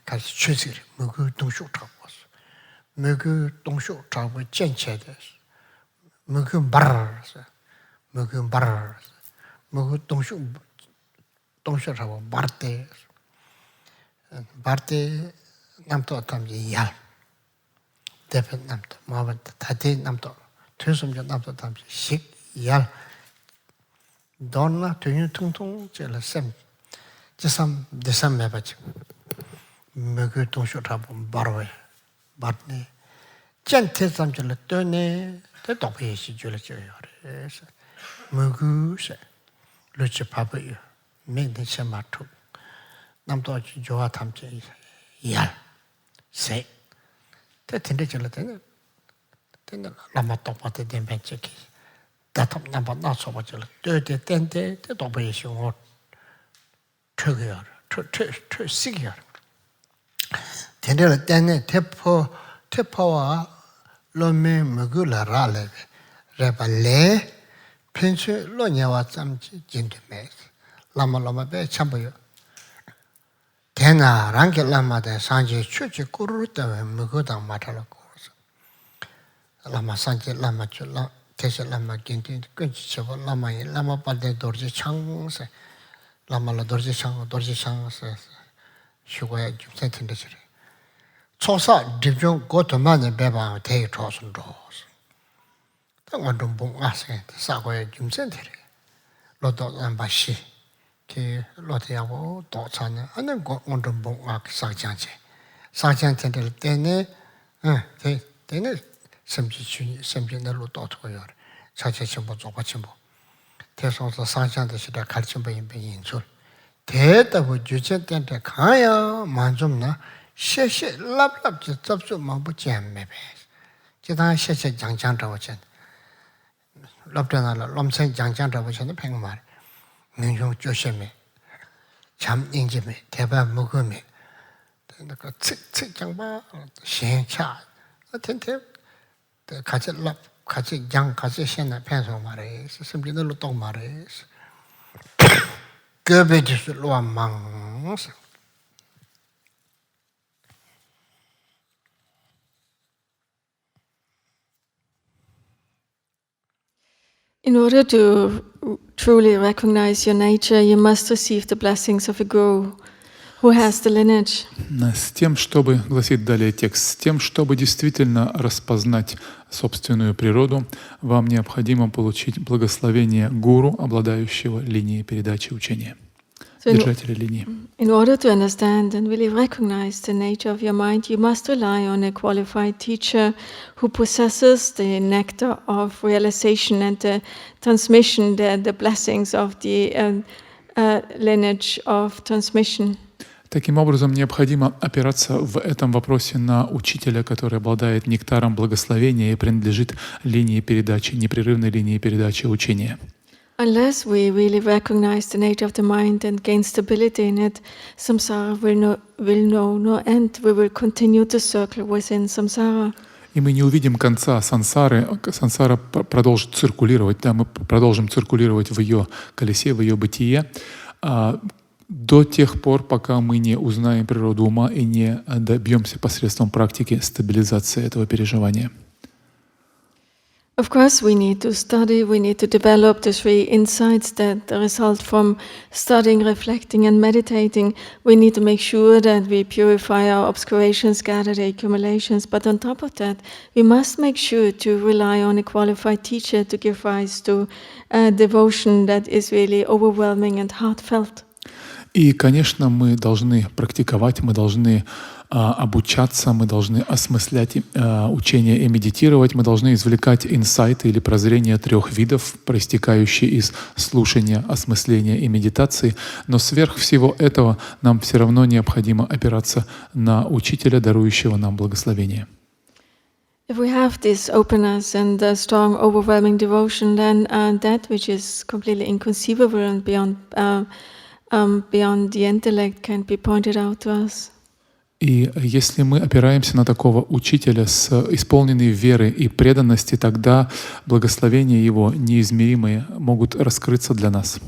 같이 취지 무구 동쇼 잡고 무구 동쇼 잡고 젠체데 무구 바르스 무구 바르스 무구 동쇼 잡고 바르테 바르테 남도 담지 야 대표 남도 마음은 다대 남도 퇴섬자 남도 담지 식야 돈나 되는 통통 제라 셈 제삼 대삼 매바지 먹을 동쇼 잡은 바로에 맞네 젠테 삼절을 떠네 대도에 시줄을 줘요 그래서 먹으세 루치 밥이요 맨날 셈마토 남도 좋아 담지 야 세 대텐데 절대는 텐데 라마 똑바테 덴벤체키 다탑 남바 나서 버절 되게 텐데 대도에 시고 트거요 트 시기요 텐데 텐데 테포와 로메 먹으라라레 레발레 펜체 로냐와 짬지 진드메 라마라마베 참보요 대나 랑겔라마데 산지 추치 꾸르르다 먹어다 마탈고 라마 산지 라마줄라 테슬라마 긴딘 끈치쳐 라마이 라마 발데 도르지 창세 라마라 도르지 창세 슈고야 좀 센텐데 저래 초사 디종 고토만에 배바 대이 초선도 당원도 봉아세 사고에 좀 센테래 로도 안바시 그 로테하고 도차는 하는 거 온도 봉아 사장한테 때네 때네 섬지는 로도토요 자체 전부 조바 전부 대소서 사장한테 시다 가르쳐 배인 줄 대답을 주제 때한테 가야 만좀나 셰셰 랍랍지 접수 마부 잼매베 지단 셰셰 장장자오전 랍잖아 롬생 장장자오전은 백말 민중 조심해 참 인지매 대박 먹으매 그 측측 장바 시행차 텐테 같이 랍 같이 장 같이 신나 편서 말해 심지들로 또 말해 그베지스 로망스 In order to truly recognize your nature, you must receive the blessings of a guru who has the lineage. С тем, чтобы, гласит далее текст, с тем, чтобы действительно распознать собственную природу, вам необходимо получить благословение гуру, обладающего линией передачи учения, держателя линии. In order to understand and really recognize the nature of your mind, you must rely on a qualified teacher who possesses the nectar of realization and the transmission, the blessings of the lineage of transmission. Таким образом, необходимо опираться в этом вопросе на учителя, который обладает нектаром благословения и принадлежит линии передачи, непрерывной линии передачи учения. Unless we really recognize the nature of the mind and gain stability in it, samsara will know no end. We will continue to circle within samsara. И мы не увидим конца сансары. Сансара продолжит циркулировать, да, мы продолжим циркулировать в ее колесе, в ее бытие, до тех пор, пока мы не узнаем природу ума и не добьемся посредством практики стабилизации этого переживания. Of course, we need to study, we need to develop the three insights that result from studying, reflecting, and meditating. We need to make sure that we purify our obscurations, gather the accumulations. But on top of that, we must make sure to rely on a qualified teacher to give rise to devotion that is really overwhelming and heartfelt. И, конечно, мы должны практиковать, мы должны обучаться, мы должны осмыслять учение и медитировать, мы должны извлекать инсайты или прозрения 3 видов, проистекающие из слушания, осмысления и медитации. Но сверх всего этого нам все равно необходимо опираться на учителя, дарующего нам благословение. If we have this openness and strong, overwhelming devotion, then that which is completely inconceivable and beyond the intellect can be pointed out to us. И если мы опираемся на такого учителя с исполненной веры и преданности, тогда благословения его неизмеримые могут раскрыться для нас.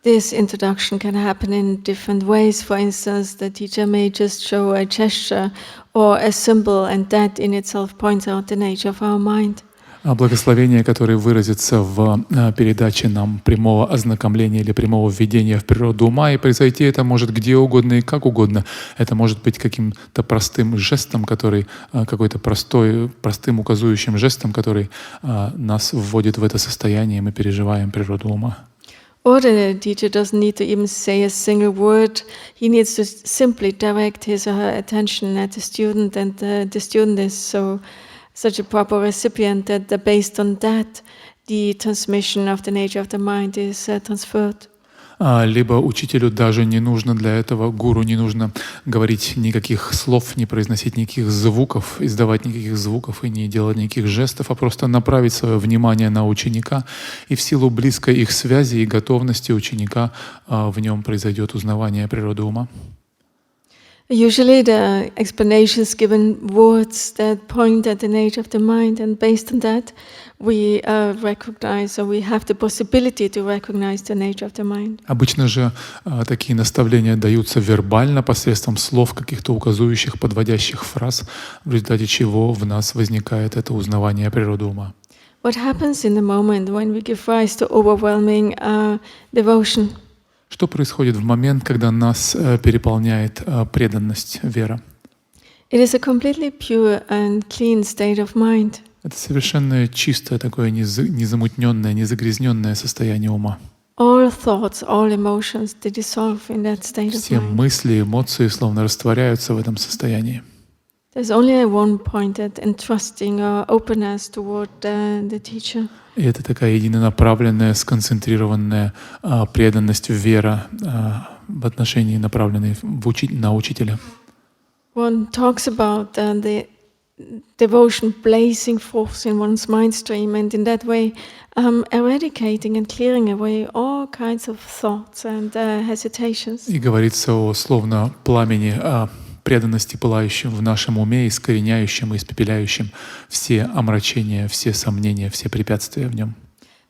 This introduction can happen in different ways. For instance, the teacher may just show a gesture or a symbol, and that in itself points out the nature of our mind. А благословение, которое выразится в передаче нам прямого ознакомления или прямого введения в природу ума, и произойти это может где угодно и как угодно. Это может быть каким-то простым жестом, который, какой-то простым указующим жестом, который нас вводит в это состояние, и мы переживаем природу ума. Or the teacher doesn't need to even say a single word. He needs to simply direct his or her attention at the student, and the student is such a proper recipient that based on that, the transmission of the nature of the mind is transferred. Либо учителю даже не нужно для этого, гуру не нужно говорить никаких слов, не произносить никаких звуков, издавать никаких звуков и не делать никаких жестов, а просто направить свое внимание на ученика, и в силу близкой их связи и готовности ученика в нем произойдет узнавание природы ума. Usually the explanations given words that point at the nature of the mind, and based on that we recognize, or we have the possibility to recognize the nature of the mind. Обычно же такие наставления даются вербально посредством слов, каких-то указующих, подводящих фраз, в результате чего в нас возникает это узнавание природы ума. What happens in the moment when we give rise to overwhelming devotion? Что происходит в момент, когда нас переполняет преданность, вера? It is a completely pure and clean state of mind. Это совершенно чистое, такое незамутненное, незагрязненное состояние ума. All thoughts, all emotions, they dissolve in that state of Все mind. мысли, эмоции словно растворяются в этом состоянии. There's only one pointed and trusting openness toward the teacher. И это такая единонаправленная, сконцентрированная преданность, вера в отношении, направленной на учителя. One talks about the devotion blazing forth in one's mind stream, and in that way eradicating and clearing away all kinds of thoughts and hesitations. И говорится о словно пламени преданности, пылающем в нашем уме, искореняющем и испепеляющем все омрачения, все сомнения, все препятствия в нем.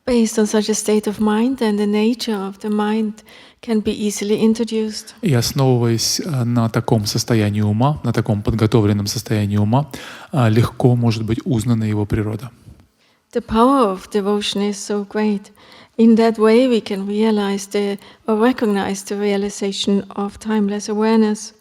Based on such a state of mind, and the nature of the mind can be easily introduced. И основываясь на таком состоянии ума, на таком подготовленном состоянии ума, легко может быть узнана его природа. The power of devotion is so great. In that way we can realize or recognize the realization of timeless awareness.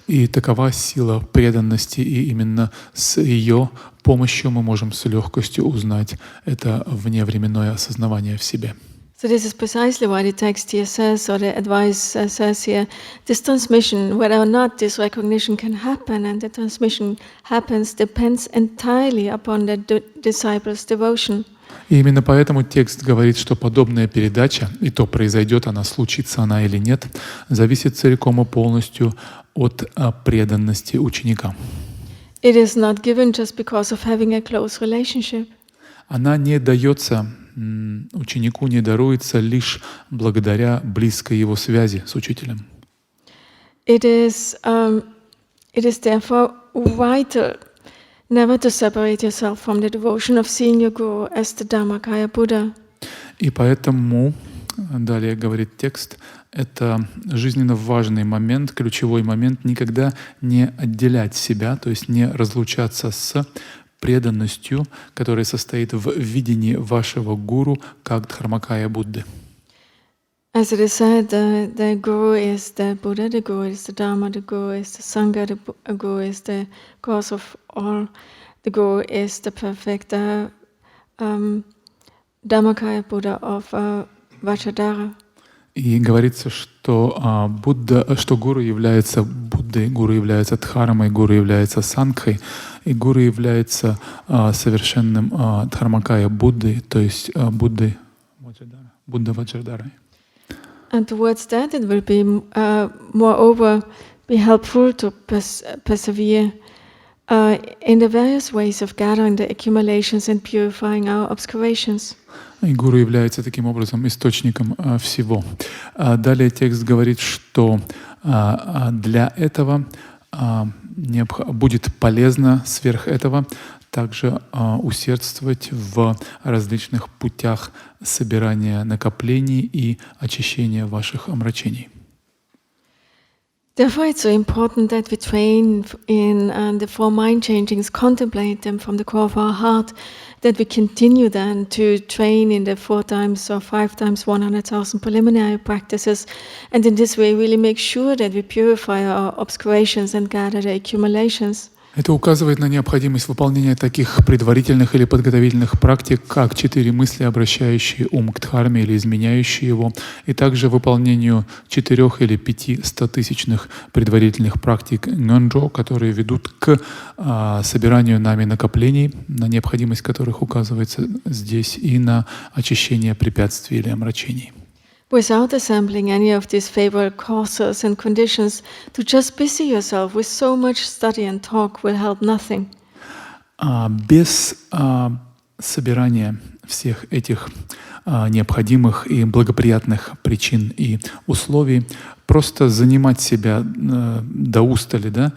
И такова сила преданности, и именно с ее помощью мы можем с легкостью узнать это вневременное осознавание в себе. So this is precisely why the text here says, or the advice says here, this transmission, whether or not this recognition can happen, and the transmission happens, depends entirely upon the disciple's devotion. И именно поэтому текст говорит, что подобная передача, и то произойдет она, случится она или нет, зависит целиком и полностью от преданности ученика. It is not given just because of having a close relationship. Она не дается, ученику не даруется лишь благодаря близкой его связи с учителем. It is therefore vital never to separate yourself from the devotion of seeing your Guru as the Dharmakaya Buddha. И поэтому, далее говорит текст, это жизненно важный момент, ключевой момент, никогда не отделять себя, то есть не разлучаться с преданностью, которая состоит в видении вашего гуру как Дхармакая Будды. As it is said, the Guru is the Buddha, the Guru is the Dharma, the Guru is the Sangha, the Guru is the cause of all, the Guru is the perfect Dharmakaya Buddha of Vajradhara. И говорится, что что гуру является Буддой, гуру является Дхармой, гуру является Сангхой, и гуру является совершенным Дхармакая Буддой, то есть Будда Ваджрадхарой. And towards that, it will be, moreover, be helpful to persevere in the various ways of gathering the accumulations and purifying our obscurations. И гуру является таким образом источником всего. Далее текст говорит, что для этого будет полезно сверх этого также усердствовать в различных путях собирания накоплений и очищения ваших омрачений. Therefore, it's so important that we train in the 4 mind changings, contemplate them from the core of our heart, that we continue then to train in the 4 times or 5 times 100,000 preliminary practices, and in this way really make sure that we purify our obscurations and gather the accumulations. Это указывает на необходимость выполнения таких предварительных или подготовительных практик, как 4 мысли, обращающие ум к дхарме или изменяющие его, и также выполнению 4 или 5 стотысячных предварительных практик нёнджо, которые ведут к собиранию нами накоплений, на необходимость которых указывается здесь, и на очищение препятствий или омрачений. Without assembling any of these favorable causes and conditions, to just busy yourself with so much study and talk will help nothing. Без собирания всех этих необходимых и благоприятных причин и условий, просто занимать себя до устали, да,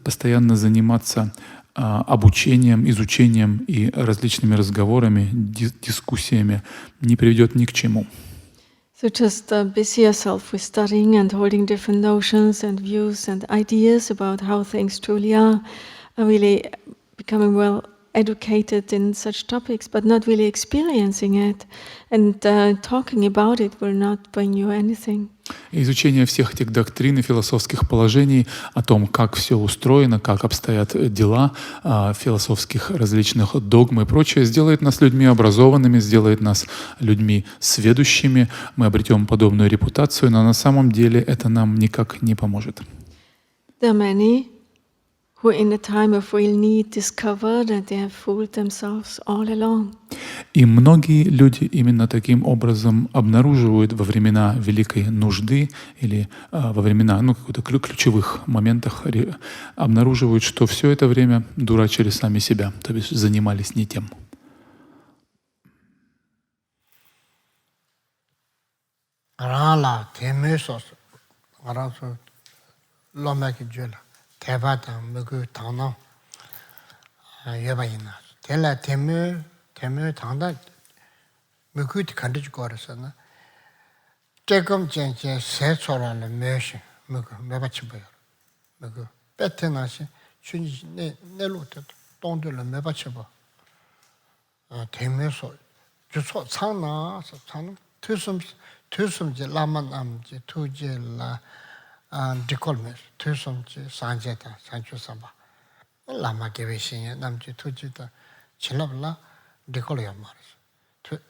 постоянно заниматься обучением, изучением и различными разговорами, дискуссиями не приведет ни к чему. So just busy yourself with studying and holding different notions and views and ideas about how things truly are, really becoming well educated in such topics, but not really experiencing it, and talking about it will not bring you anything. Изучение всех этих доктрин и философских положений о том, как все устроено, как обстоят дела, философских различных догм и прочее, сделает нас людьми образованными, сделает нас людьми сведущими, мы обретем подобную репутацию, но на самом деле это нам никак не поможет. There are many who in the time of real need discover that they have fooled themselves all along. И многие люди именно таким образом обнаруживают во времена великой нужды или во времена каких-то ключевых моментах, обнаруживают, что все это время дурачили сами себя, то есть занимались не тем. 대묘 당다 무구티 간지 거라서나 조금 전에 세초라는 메시 무구 매받치 보여 무구 배트나시 춘지 내로도 동들을 매받치 봐 대묘소 주소 창나서 창 투숨지 라만암지 투제라 디콜메스 투숨지 산제다 산주삼바 라마 개베신에 남지 투지다 칠랍라 디콜이야 말이죠.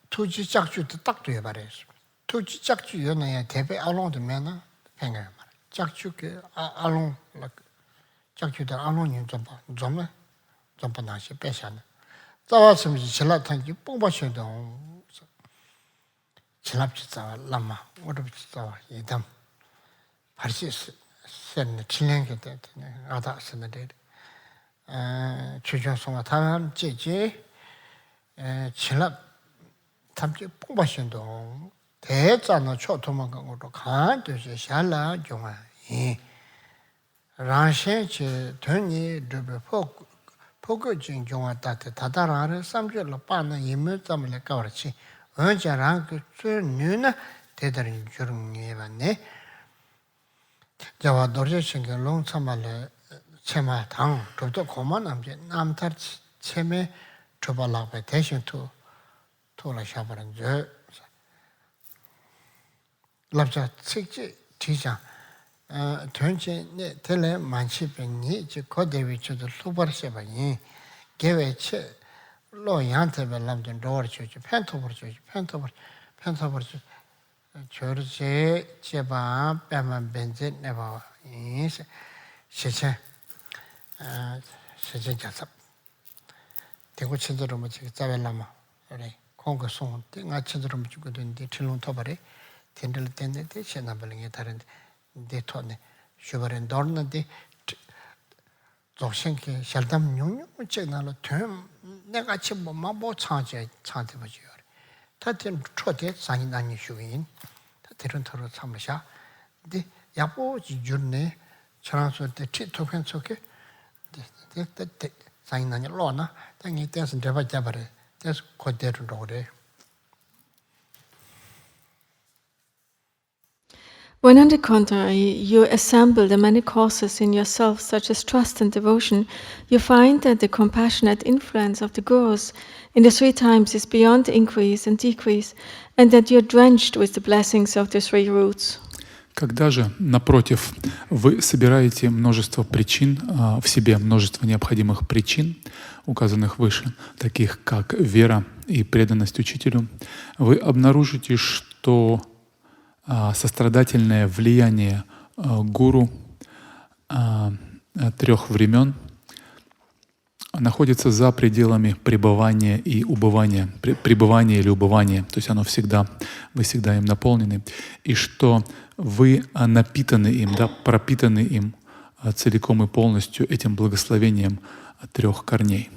투지 짝주도 딱 돼야 말이죠. 투지 짝주 연애야 대배 알롱도 매나 팽가 말. 짝주게 알롱 짝주도 알롱님 좀 나시 빼샤네. 자와스미 칠랍탄지 뽕바셔도 칠랍지자 라마 어렵지자 이담 발시스 센 칠년게 되네. 아다 선데 주정성과 다음 제제 칠랍 탐지 뽕바신도 대자는 초토만강으로 간듯이 샬라 종아 이 라셰체 돈이 드베 포거진 종아 따뜻 다다라를 삼절로 빠는 임물점을 가버치 언제랑 그 쭈누나 대다른 주름이 봤네 자와 노르신게 롱참말에 체마 당 저도 고만 남제 남탈 체매 줘발라고 대신 토라 샤바는 저 랍자 책지 지장 전체에 텔레 만시병이 저 거대위치도 수발셔바니 개외체 로양테벨 남전 도르치지 펜토버치 저르제 제바 빼만 벤제 네바 이 시체 시체 자섭 대고 친구로 뭐 지금 자벨라마 그래 공거 송 내가 친구로 주고 된데 틀론 터버리 텐들 텐데 시나블링에 다른데 데토네 슈버렌 dorn데 조생케 샬담 용용 찍나로 됨 내가 지금 뭐 차지 버지요 다들 초대 상인단이 슈인 다들은 더러 참으샤 근데 야보지 줄네 저랑서 때 치토펜 속에 사인나니 로나 당이 때서 잡아 잡아래. 때서 그대로 그래. When, on the contrary, you assemble the many causes in yourself, such as trust and devotion, you find that the compassionate influence of the gurus in the three times is beyond increase and decrease, and that you are drenched with the blessings of the three roots. Когда же, напротив, вы собираете множество причин, в себе множество необходимых причин, указанных выше, таких как вера и преданность учителю, вы обнаружите, что сострадательное влияние гуру трех времен находится за пределами пребывания и убывания, пребывания или убывания, то есть оно всегда, вы всегда им наполнены, и что вы напитаны им, да, пропитаны им целиком и полностью этим благословением трех корней.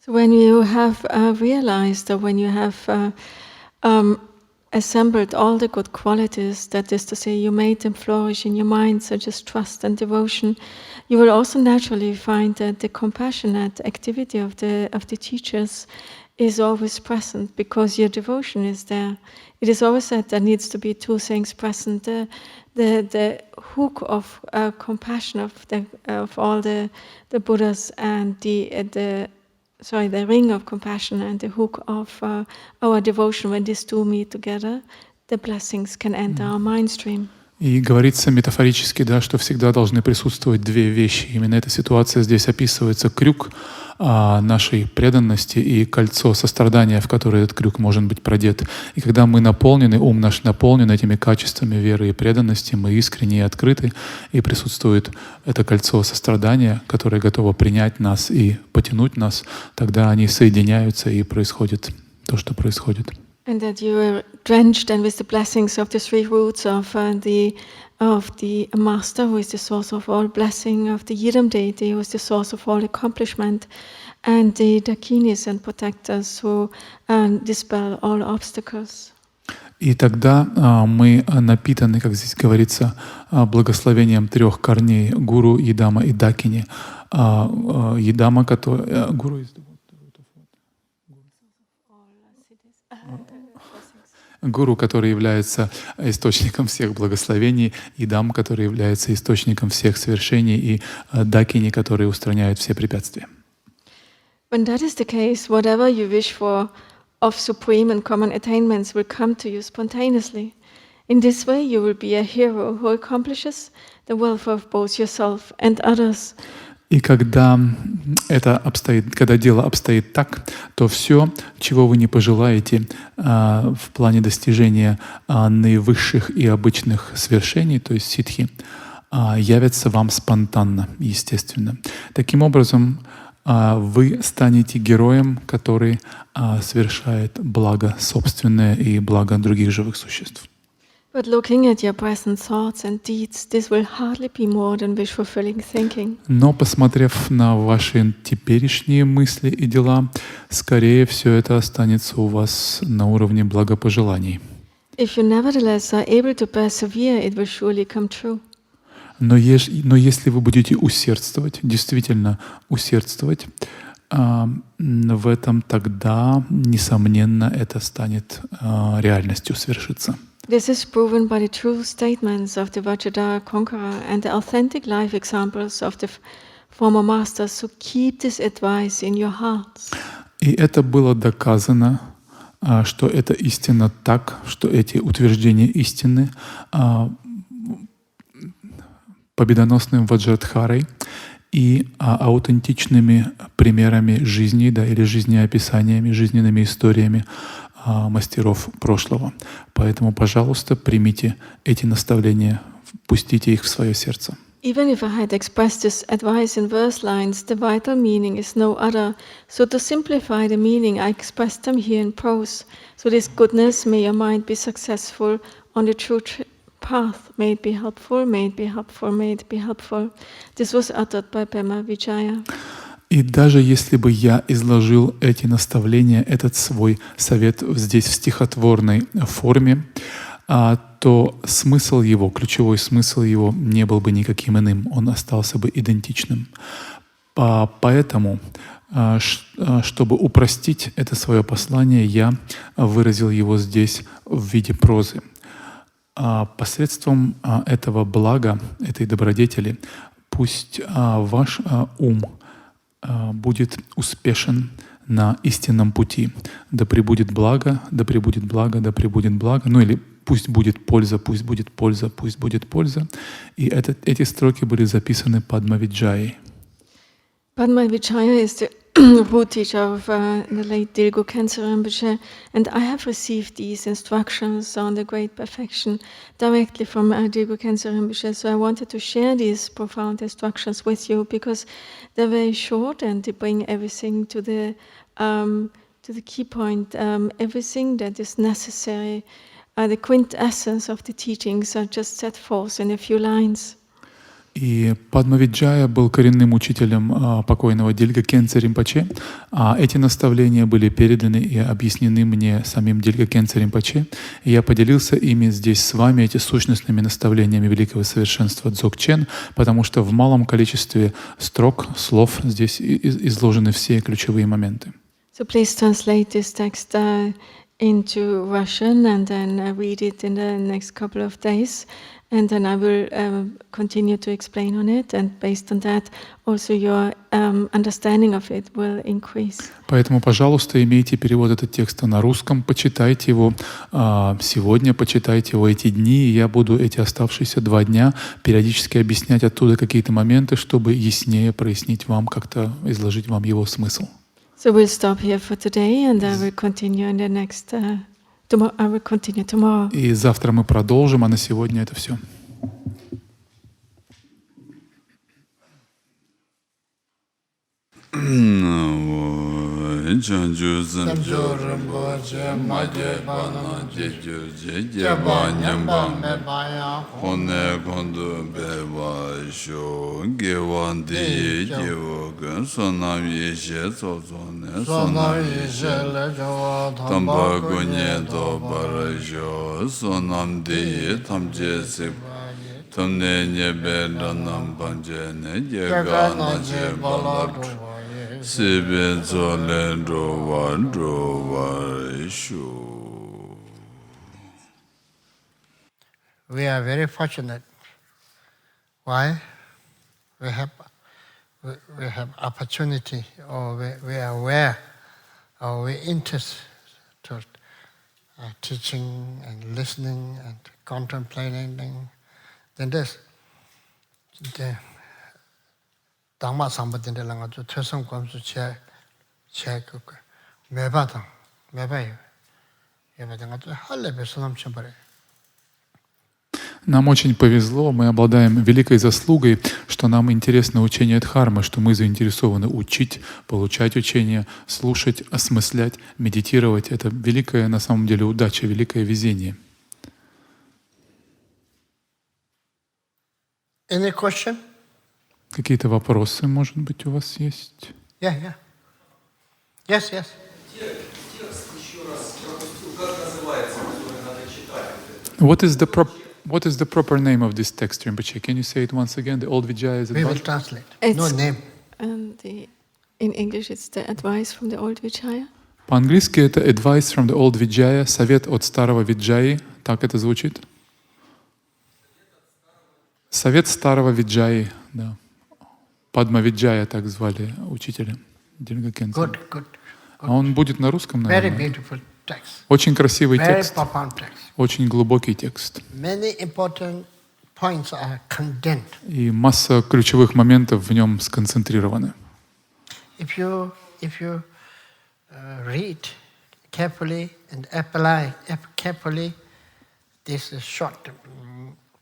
So when you have realized, or when you have assembled all the good qualities, that is to say, you made them flourish in your mind, such as trust and devotion, you will also naturally find that the compassionate activity of the teachers is always present, because your devotion is there. It is always said there needs to be two things present: the hook of compassion of all the Buddhas, and the ring of compassion and the hook of our devotion. When these two meet together, the blessings can enter our mind stream. И говорится метафорически, да, что всегда должны присутствовать две вещи. Именно эта ситуация здесь описывается: крюк нашей преданности и кольцо сострадания, в которое этот крюк может быть продет. И когда мы наполнены, ум наш наполнен этими качествами веры и преданности, мы искренне и открыты, и присутствует это кольцо сострадания, которое готово принять нас и потянуть нас, тогда они соединяются, и происходит то, что происходит. And that you are drenched and with the blessings of the three roots of the Master, who is the source of all blessing, of the Yidam deity, who is the source of all accomplishment, and the Dakinis and protectors who dispel all obstacles. И тогда мы напитаны, как здесь говорится, благословением трех корней: гуру, Йидама и Дакини. Йидама, который... Гуру из... Гуру, который является источником всех благословений, и Дам, который является источником всех свершений, и Дакини, который устраняет все препятствия. When that is the case, whatever you wish for of supreme and common attainments will come to you spontaneously. In this way, you will be a hero who accomplishes the welfare of both yourself and others. И когда дело обстоит так, то все, чего вы не пожелаете в плане достижения наивысших и обычных свершений, то есть ситхи, явятся вам спонтанно, естественно. Таким образом, вы станете героем, который совершает благо собственное и благо других живых существ. But looking at your present thoughts and deeds, this will hardly be more than wish-fulfilling thinking. Но, посмотрев на ваши теперешние мысли и дела, скорее все это останется у вас на уровне благопожеланий. If you nevertheless are able to persevere, it will surely come true. Но если вы будете усердствовать, действительно усердствовать, в этом тогда, несомненно, это станет реальностью, свершится. This is proven by the true statements of the Vajradhara conqueror and the authentic life examples of the former masters. So keep this advice in your hearts. И это было доказано, что это истинно так, что эти утверждения истины победоносным Ваджрадхарой и аутентичными примерами жизни, да, или жизнеописаниями, жизненными историями мастеров прошлого. Поэтому, пожалуйста, примите эти наставления, пустите их в свое сердце. Even if I had expressed this advice in verse lines, the vital meaning is no other. So to simplify the meaning, I expressed them here in prose. So this goodness, may your mind be successful on the true path. May it be helpful, may it be helpful, may it be helpful. This was uttered by Pema Vijaya. И даже если бы я изложил эти наставления, этот свой совет здесь в стихотворной форме, то смысл его, ключевой смысл его не был бы никаким иным, он остался бы идентичным. Поэтому, чтобы упростить это свое послание, я выразил его здесь в виде прозы. Посредством этого блага, этой добродетели, пусть ваш ум будет успешен на истинном пути. Да пребудет благо, да пребудет благо, да пребудет благо. Ну или пусть будет польза, пусть будет польза, пусть будет польза. И эти строки были записаны Падма Виджаей. Padma Vichaya is the root teacher of the late Dilgo Khyentse Rinpoche, and I have received these instructions on the great perfection directly from Dilgo Khyentse Rinpoche. So I wanted to share these profound instructions with you because they're very short and they bring everything to the key point, everything that is necessary. The quintessence of the teachings are just set forth in a few lines. И Падма Виджая был коренным учителем покойного Дильга Кhyentse Ринпоче, а эти наставления были переданы и объяснены мне самим Дильга Кhyentse Ринпоче, и я поделился ими здесь с вами, эти сущностными наставлениями великого совершенства Дзогчен, потому что в малом количестве строк, слов здесь изложены все ключевые моменты. So please translate this text into Russian and then read it in the next couple of days. And then I will continue to explain on it, and based on that, also your understanding of it will increase. Поэтому, пожалуйста, имейте перевод этого текста на русском, почитайте его сегодня, почитайте его эти дни, и я буду эти оставшиеся 2 дня периодически объяснять оттуда какие-то моменты, чтобы яснее прояснить вам, как-то изложить вам его смысл. So we'll stop here for today, and I will continue in the next. I will continue tomorrow. И завтра мы продолжим, а на сегодня это все. We are very fortunate. Why? We have opportunity, or we are aware, or we interest to teaching and listening and contemplating. Then this, the Dhamma Sambandhinte langa tu thesam kwamsu che mebatang mebayo yebadanga tu halebe sunam chambare. Нам очень повезло, мы обладаем великой заслугой, что нам интересно учение Дхармы, что мы заинтересованы учить, получать учение, слушать, осмыслять, медитировать. Это великая на самом деле удача, великое везение. Any question? Какие-то вопросы, может быть, у вас есть? Yeah. Yes. Текст еще раз пропустил. Как называется, который надо читать? What is the proper name of this text, Rinpoche? Can you say it once again? The Old Vijaya's We will advice? translate. It's- No name. And in English, it's the advice from the old Vichaya. По-английски это advice from the old Vijaya, совет от старого Виджаи. Так это звучит? Совет старого Виджаи, да. Падма Виджая так звали учителя Дильга Кhyentse. Good. А он будет на русском, Very наверное? beautiful text. Очень красивый Very текст, profound text. очень глубокий текст. Many important points are condensed. И масса ключевых моментов в нем сконцентрированы. If you read carefully and apply carefully this short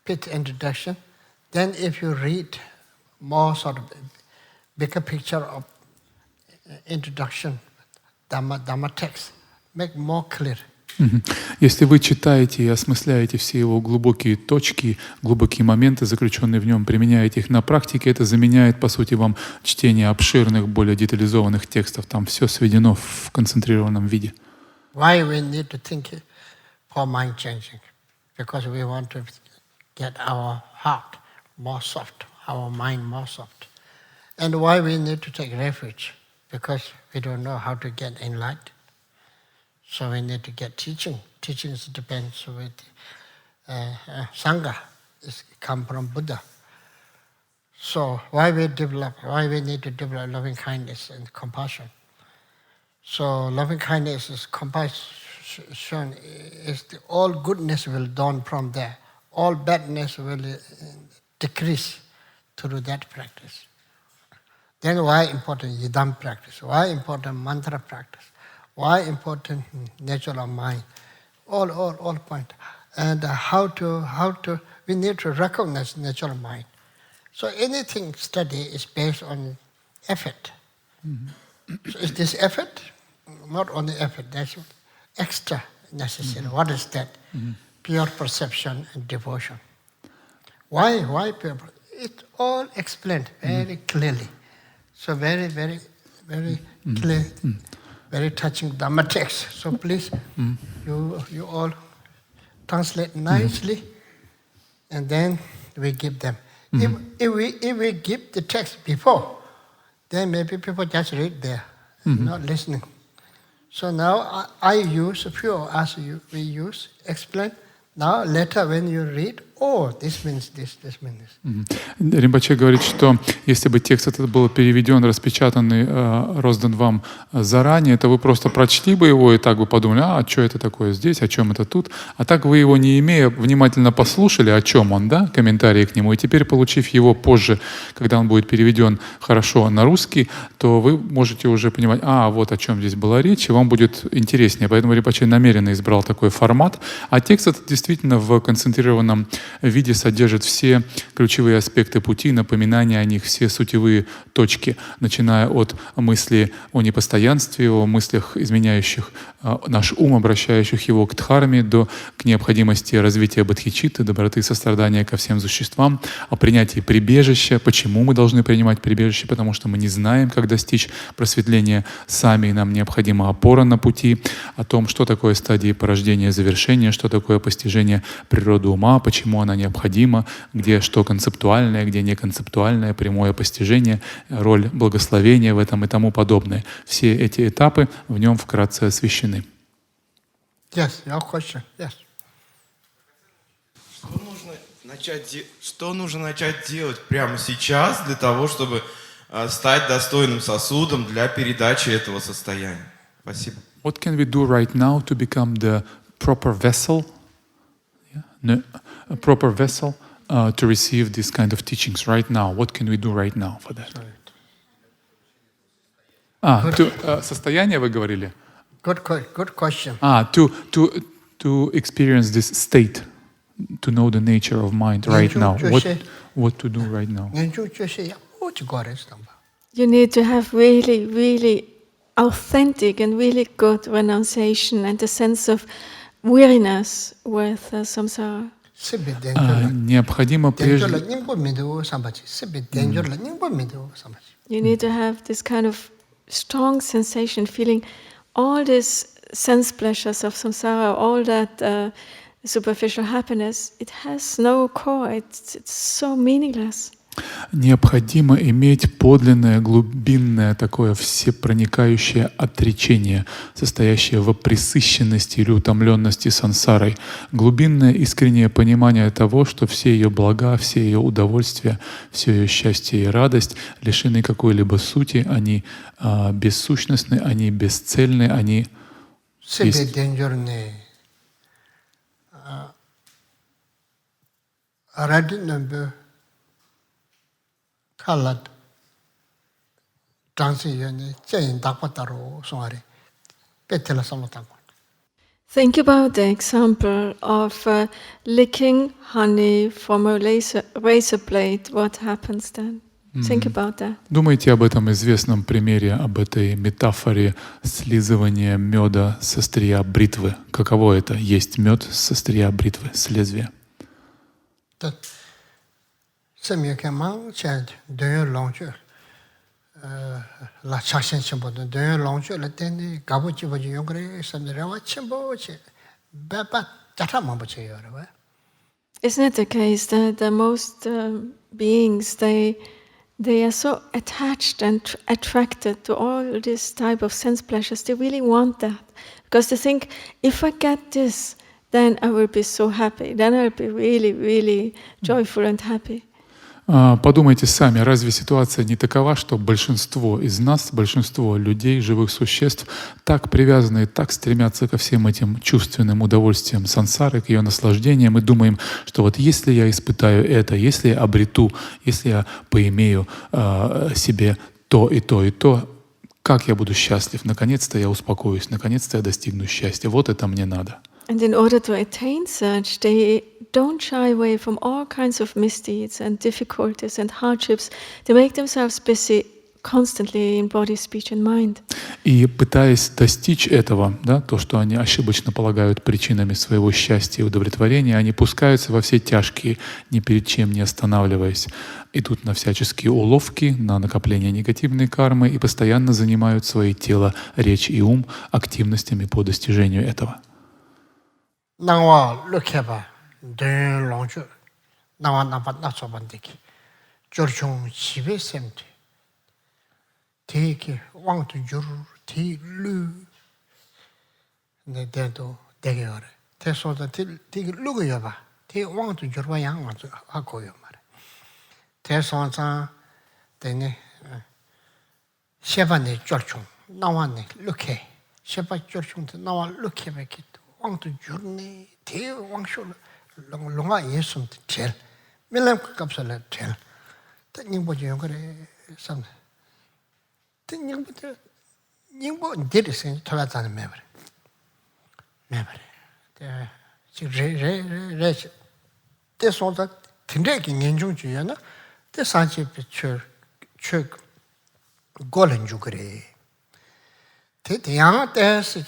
pit introduction, then if you read more sort of bigger picture of introduction, Dhamma text, make more clear. Если вы читаете и осмысляете все его глубокие точки, глубокие моменты, заключенные в нем, применяете их на практике, это заменяет, по сути, вам чтение обширных, более детализованных текстов. Там все сведено в концентрированном виде. Why we need to think for mind changing? because we want to get our heart more soft, our mind more soft. And why we need to take refuge? Because we don't know how to get enlightened. So we need to get teaching. Teaching depends with Sangha. It comes from Buddha. So why we need to develop loving kindness and compassion? So loving kindness is compassion is all goodness will dawn from there. All badness will decrease through that practice. Then why important yidam practice? Why important mantra practice? Why important nature of mind? All point. And how to we need to recognize nature of mind. So anything study is based on effort. So is this effort? Not only effort, that's extra necessary. What is that? Pure perception and devotion. Why pure? It's all explained very clearly. So very clear, very touching Dhamma text. So please, you all translate nicely, and then we give them. If we give the text before, then maybe people just read there, not listening. So now I use, a few of us we use, explain. Now later when you read, oh, this means this means this. Ринпоче говорит, что если бы текст этот был переведен, распечатан и роздан вам заранее, то вы просто прочли бы его и так бы подумали, а что это такое здесь, о чем это тут. А так вы его не имея, внимательно послушали, о чем он, да, комментарии к нему, и теперь, получив его позже, когда он будет переведен хорошо на русский, то вы можете уже понимать, вот о чем здесь была речь, и вам будет интереснее. Поэтому Ринпоче намеренно избрал такой формат. А текст этот действительно в концентрированном виде содержит все ключевые аспекты пути, напоминания о них, все сутевые точки, начиная от мысли о непостоянстве, о мыслях, изменяющих наш ум, обращающих его к дхарме, к необходимости развития бодхичитты, доброты и сострадания ко всем существам, о принятии прибежища. Почему мы должны принимать прибежище? Потому что мы не знаем, как достичь просветления сами, и нам необходима опора на пути, о том, что такое стадии порождения и завершения, что такое постижение природы ума, почему она необходима, где что концептуальное, где неконцептуальное, прямое постижение, роль благословения в этом и тому подобное. Все эти этапы в нем вкратце освещены. Yes, your question. Yes. Что нужно начать делать прямо сейчас для того, чтобы стать достойным сосудом для передачи этого состояния? Спасибо. What can we do right now to become the proper vessel? A proper vessel to receive this kind of teachings right now. What can we do right now for that? Состояние вы говорили? Good question. To experience this state, to know the nature of mind right now. What to do right now? You need to have really, really authentic and really good renunciation and a sense of weariness with samsara. Необходимо прежде... You need to have this kind of strong sensation, feeling all these sense pleasures of samsara, all that superficial happiness, it has no core, it's so meaningless. Необходимо иметь подлинное, глубинное, такое всепроникающее отречение, состоящее в пресыщенности или утомленности сансарой. Глубинное, искреннее понимание того, что все ее блага, все ее удовольствия, все ее счастье и радость лишены какой-либо сути, они бессущностны, они бесцельны, они есть. Think about the example of licking honey from a razor blade. What happens then? Think about that. Думайте об этом известном примере, об этой метафоре слизывания меда с острия бритвы. Каково это? Есть мед с острия бритвы, с лезвия. Isn't it the case that the most beings, they are so attached and attracted to all this type of sense pleasures. They really want that. Because they think, if I get this, then I will be so happy. Then I'll be really, really joyful and happy. Подумайте сами, разве ситуация не такова, что большинство из нас, большинство людей, живых существ, так привязаны и так стремятся ко всем этим чувственным удовольствиям сансары, к ее наслаждениям, и думаем, что вот если я испытаю это, если я обрету, если я поимею себе то и то и то, как я буду счастлив, наконец-то я успокоюсь, наконец-то я достигну счастья, вот это мне надо. And in order to attain such, they don't shy away from all kinds of misdeeds and difficulties and hardships. They make themselves busy constantly in body, speech and mind. И пытаясь достичь этого, да, то, что они ошибочно полагают причинами своего счастья и удовлетворения, они пускаются во все тяжкие, ни перед чем не останавливаясь, идут на всяческие уловки, на накопление негативной кармы и постоянно занимают свои тело, речь и ум активностями по достижению этого. 나와 룩해봐 늘 롱주 나와 나빠 나서반데기 저중 집에 셈데 되게 왕도 줄 뒤루 내대도 되게 어래 대소다 되게 룩이야 봐 되게 왕도 줄과 양왕도 하고요 말해 대소자 되네 셰반의 저중 나와네 룩해 셰바 저중도 나와 룩해ಬೇಕು 왕도 줄네 대 왕쇼 롱아 예수는 제일 밀람 값을 제일 땡님보지 그래 참 땡님부터 님보 데르신 돌아다는 매버 대 지레레레 대소다 tinreki ngenjung juyana te sanche pe chö golen jugre te yang te se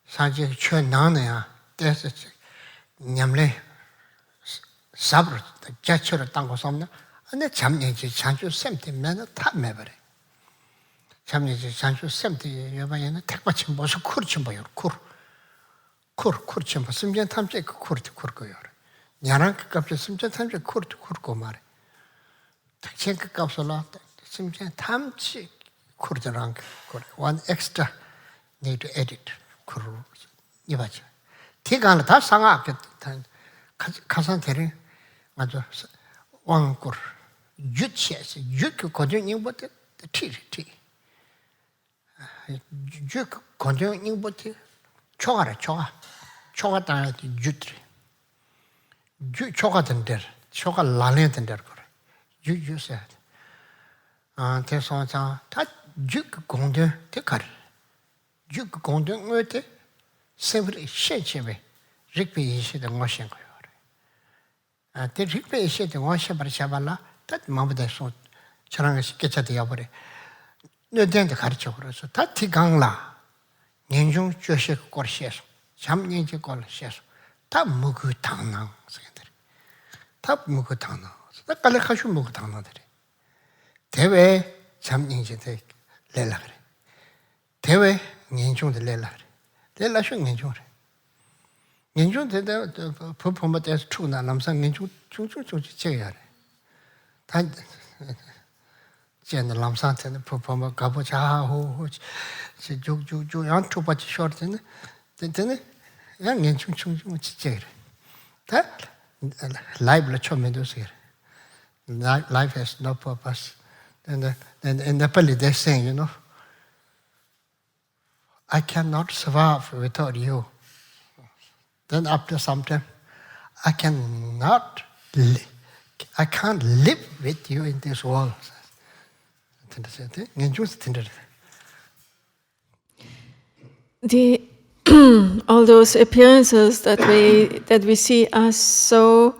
sanche chö nane ya te se nyamle sabr jachura tango somna ane jamneji chanchu semte mena ta mebare jamneji chanchu semte yobayana tekbachi bosu kurchi boyor kur 좀 심전 탐제 쿠르트 쿠르고요. 냐랑 값에 심전 탐제 쿠르트 쿠르고 말해. 택신 값을라 심전 탐지 쿠르트랑 one extra need to edit 쿠르 이봐죠. 티가는 다 상하게 가산 대리 아주 왕kur 유치에서 유크 고정님부터 티 유크 고정님부터 초가 따라 유트리 초가 된데 초가 라네 된데 그래 유세 아 대소자 다 유크 공대 대가리 유크 공대 뭐때 세브리 셰체베 릭비 이시던 것인 거예요. 아 대 릭비 이시던 것이 버샤발라 다 마음대로 저랑 쉽게 찾아야 버려. 너한테 가르쳐 그래서 다 티강라 년중 주식 거시에서 잠년지 걸시에서 다 먹고 당나 생들 다 먹고 당나 다 깔래가시 먹고 당나들이 대회 잠년지 대 렐라 그래 대회 년중도 렐라 그래 렐라쇼 년중 그래 년중 대대 퍼포먼스에서 추나 남상 년중 중중 제야 다 제는 남상한테는 퍼포먼스 가보자 호 저 양초받이 쇼트는 되네 양년 충충 진짜 다 라이브를 처음에도 써 life has no purpose and in Nepali they saying you know I cannot survive without you then after some time I can't live with you in this world all those appearances that we see are so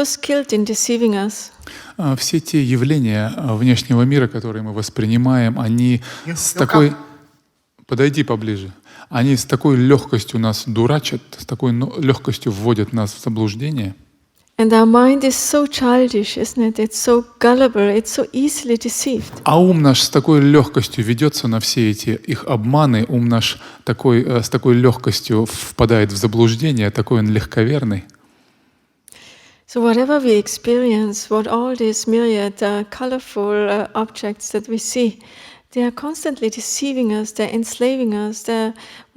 skilled in deceiving us. Все те явления внешнего мира, которые мы воспринимаем, они с такой... Подойди поближе. Они с такой легкостью нас дурачат, с такой легкостью вводят нас в заблуждение. And our mind is so childish, isn't it? It's so gullible, it's so easily deceived. А ум наш с такой легкостью ведется на все эти их обманы, ум наш с такой легкостью впадает в заблуждение, такой он легковерный. So whatever we experience, what all these myriad colorful objects that we see, they are constantly deceiving us, they're enslaving us,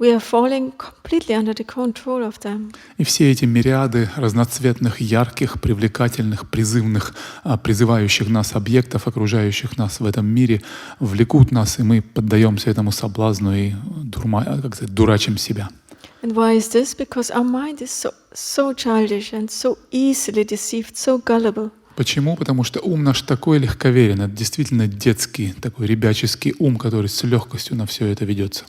we are falling completely under the control of them. И все эти мириады разноцветных, ярких, привлекательных, призывных, призывающих нас объектов, окружающих нас в этом мире, влекут нас, и мы поддаемся этому соблазну и дурачим себя. And why is this? Because our mind is so childish and so easily deceived, so gullible. Почему? Потому что ум наш такой легковерен, это действительно детский, такой ребяческий ум, который с легкостью на все это ведется.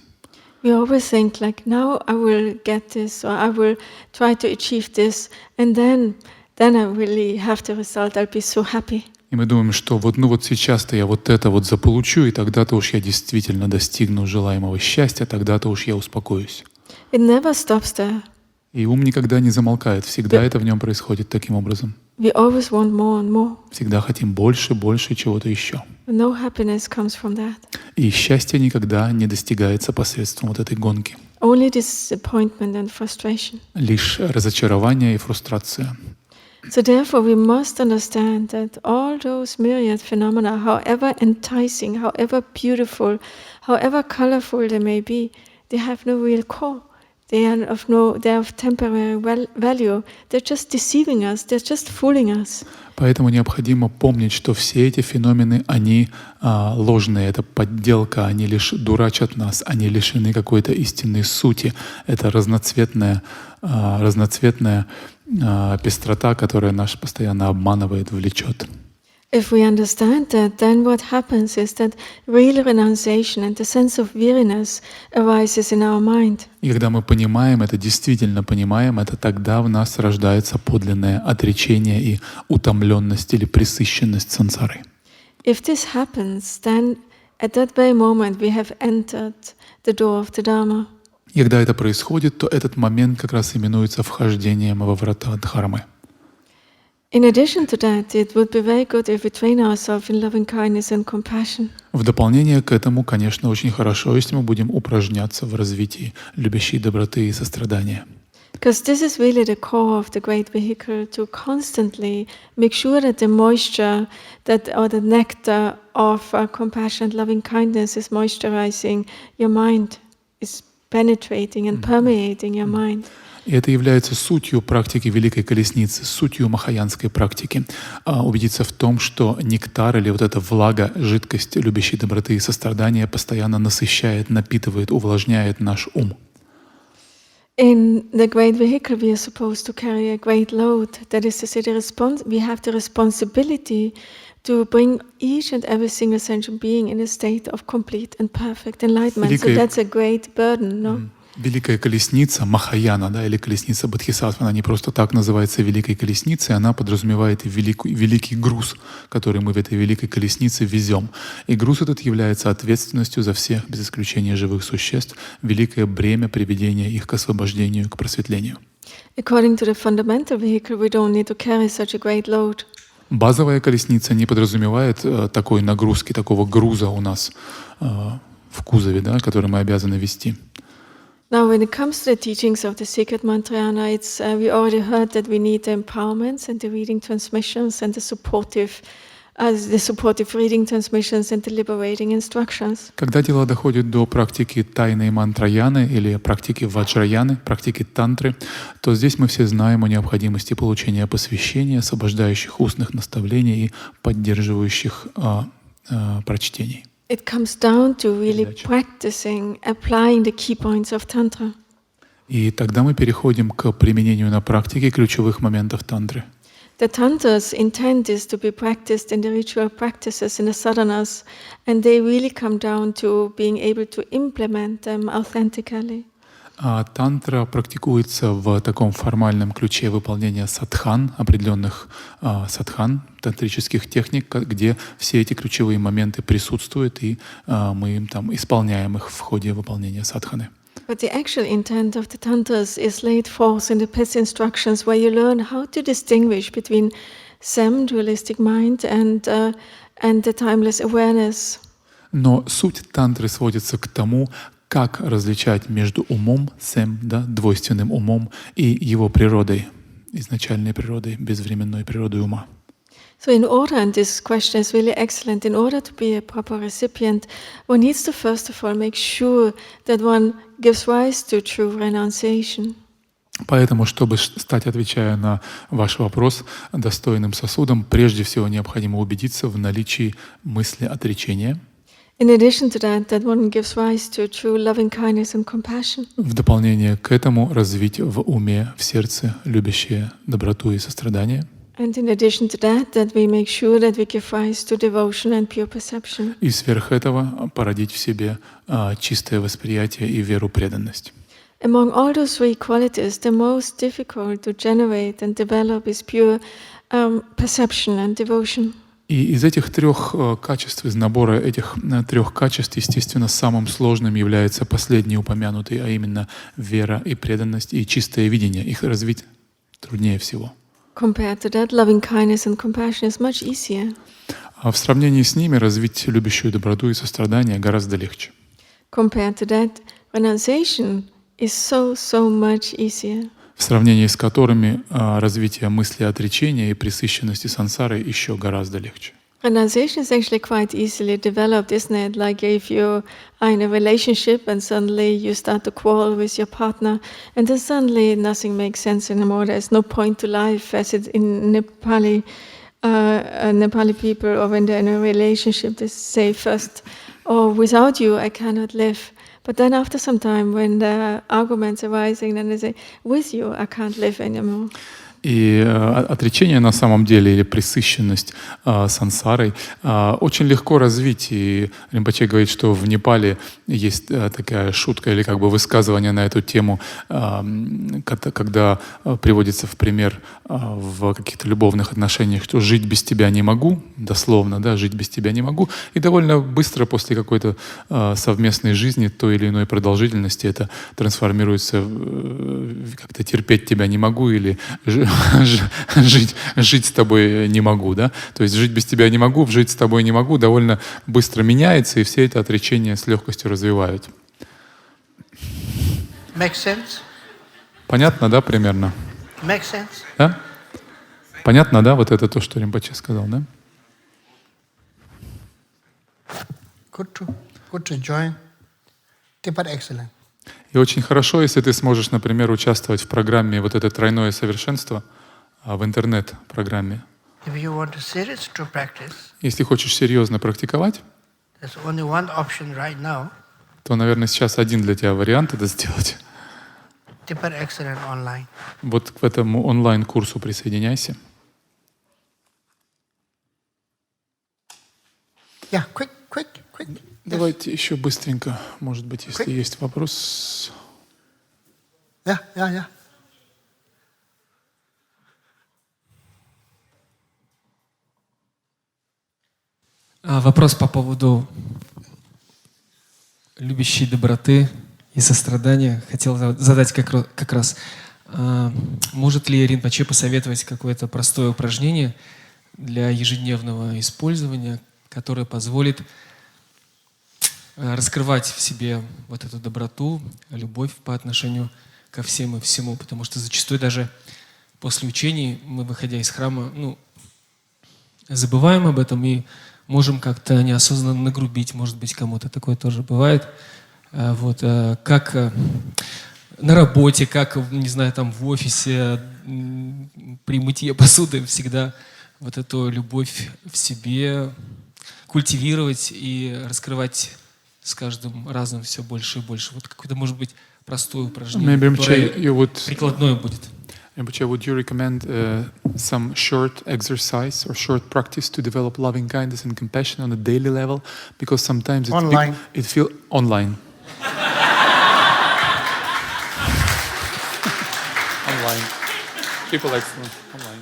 We always think like, now I will get this, or I will try to achieve this, and then I really have the result, I'll be so happy. И мы думаем, что вот сейчас-то я вот это вот заполучу, и тогда-то уж я действительно достигну желаемого счастья, тогда-то уж я успокоюсь. It never stops there. И ум никогда не замолкает, всегда это в нем происходит таким образом. We always want more and more. Всегда хотим больше, больше чего-то еще. No happiness comes from that. И счастье никогда не достигается посредством вот этой гонки. Only disappointment and frustration. Лишь разочарование и фрустрация. So therefore we must understand that all those myriad phenomena, however enticing, however beautiful, however colorful they may be, they have no real core. They are of temporary value. They're just deceiving us. They're just fooling us. Поэтому необходимо помнить, что все эти феномены, они ложные, это подделка, они лишь дурачат нас, они лишены какой-то истинной сути. Это разноцветная пестрота, которая нас постоянно обманывает, влечет. If we understand that, then what happens is that real renunciation and the sense of weariness arises in our mind. И когда мы понимаем это, действительно понимаем это, тогда в нас рождается подлинное отречение и утомленность или пресыщенность сансары. If this happens, then at that very moment we have entered the door of the Dharma. И когда это происходит, то этот момент как раз именуется вхождением во врата Дхармы. In addition to that, it would be very good if we train ourselves in loving kindness and compassion. В дополнение к этому, конечно, очень хорошо, если мы будем упражняться в развитии любящей доброты и сострадания. Because this is really the core of the great vehicle, to constantly make sure that the moisture or the nectar of compassion and loving kindness is moisturizing your mind, is penetrating and permeating your mind. И это является сутью практики Великой Колесницы, сутью махаянской практики. Убедиться в том, что нектар или вот эта влага, жидкость любящей доброты и сострадания постоянно насыщает, напитывает, увлажняет наш ум. In the great vehicle, we are supposed to carry a great load. That is to say, we have the responsibility to bring each and every single sentient being in a state of complete and perfect enlightenment. So that's a great burden, no? Великая колесница Махаяна, да, или колесница Бодхисаттвы, она не просто так называется Великой колесницей, она подразумевает великий груз, который мы в этой Великой колеснице везем. И груз этот является ответственностью за всех, без исключения живых существ, великое бремя приведения их к освобождению, к просветлению. According to the fundamental vehicle, we don't need to carry such a great load. Базовая колесница не подразумевает такой нагрузки, такого груза у нас в кузове, да, который мы обязаны вести. Now, when it comes to the teachings of the Sacred Mantrayana, we already heard that we need the empowerments and the reading transmissions and the supportive reading transmissions and the liberating instructions. Когда дело доходит до практики тайной мантраяны или практики ваджраяны, практики тантры, то здесь мы все знаем о необходимости получения посвящения, освобождающих устных наставлений и поддерживающих прочтений. It comes down to really practicing, applying the key points of Tantra. И тогда мы переходим к применению на практике ключевых моментов тантры. The Tantra's intent is to be practiced in the ritual practices, in the sadhanas, and they really come down to being able to implement them authentically. А тантра практикуется в таком формальном ключе выполнения садхан, определенных садхан, тантрических техник, где все эти ключевые моменты присутствуют, и мы там исполняем их в ходе выполнения садханы. But the actual intent of the Tantras is laid forth in the Pest instructions, where you learn how to distinguish between Sam, dualistic mind, and the timeless awareness. Но суть тантры сводится к тому, как различать между умом, сэм, да, двойственным умом, и его природой, изначальной природой, безвременной природой ума. So in order, and this question is really excellent, in order to be a proper recipient, one needs to first of all make sure that one gives rise to true renunciation. Поэтому, чтобы стать, отвечая на ваш вопрос, достойным сосудом, прежде всего необходимо убедиться в наличии мысли отречения. In addition to that, that one gives rise to true loving kindness and compassion. В дополнение к этому развить в уме, в сердце любящее доброту и сострадание. And in addition to that, that we make sure that we give rise to devotion and pure perception. И сверх этого породить в себе чистое восприятие и веру преданность. Among all those three qualities, the most difficult to generate and develop is pure perception and devotion. И из этих трех качеств, из набора этих трех качеств, естественно, самым сложным является последний упомянутый, а именно вера и преданность и чистое видение. Их развить труднее всего. Compared to that, loving kindness and compassion is much easier. А в сравнении с ними развить любящую доброту и сострадание гораздо легче. Compared to that, renunciation is so much easier. В сравнении с которыми развитие мысли отречения и пресыщенности сансары еще гораздо легче. Renunciation is actually quite easily developed, isn't it? Like if you are in a relationship and suddenly you start to quarrel with your partner, and then suddenly nothing makes sense anymore. There's no point to life, as it in Nepali people, or when they're in a relationship, they say first, "Oh, without you, I cannot live." But then after some time, when the arguments are rising, then they say, "With you, I can't live anymore." И отречение на самом деле, или пресыщенность сансарой, очень легко развить. И Ринпоче говорит, что в Непале есть такая шутка или как бы высказывание на эту тему, когда приводится в пример в каких-то любовных отношениях, что «жить без тебя не могу», дословно, да, «жить без тебя не могу». И довольно быстро после какой-то совместной жизни, той или иной продолжительности, это трансформируется в как-то «терпеть тебя не могу» или жить с тобой не могу, да? То есть жить без тебя не могу, жить с тобой не могу довольно быстро меняется, и все это отречения с легкостью развивают. Make sense? Понятно, да, примерно? Make sense? Да? Понятно, да, вот это то, что Ринпоче сказал, да? Good to join. Super excellent. И очень хорошо, если ты сможешь, например, участвовать в программе вот это тройное совершенство, в интернет-программе. If you want to serious to practice, Если хочешь серьезно практиковать, there's only one option right now. то, наверное, сейчас один для тебя вариант это сделать. Super excellent online. Вот к этому онлайн-курсу присоединяйся. Yeah, quick. Давайте еще быстренько, может быть, если Quick. есть вопрос. Yeah. Вопрос по поводу любящей доброты и сострадания. Хотел задать как раз. Может ли Ринпоче посоветовать какое-то простое упражнение для ежедневного использования, которое позволит раскрывать в себе вот эту доброту, любовь по отношению ко всем и всему? Потому что зачастую даже после учений мы, выходя из храма, забываем об этом и можем как-то неосознанно нагрубить, может быть, кому-то такое тоже бывает. Как на работе, как, не знаю, там в офисе, при мытье посуды всегда вот эту любовь в себе культивировать и раскрывать с каждым разом все больше и больше. Вот какое-то, может быть, простое упражнение, которое прикладное будет. Rinpoche, would you recommend some short exercise or short practice to develop loving kindness and compassion on a daily level? Because sometimes it feels online. Online. People excellent. Online.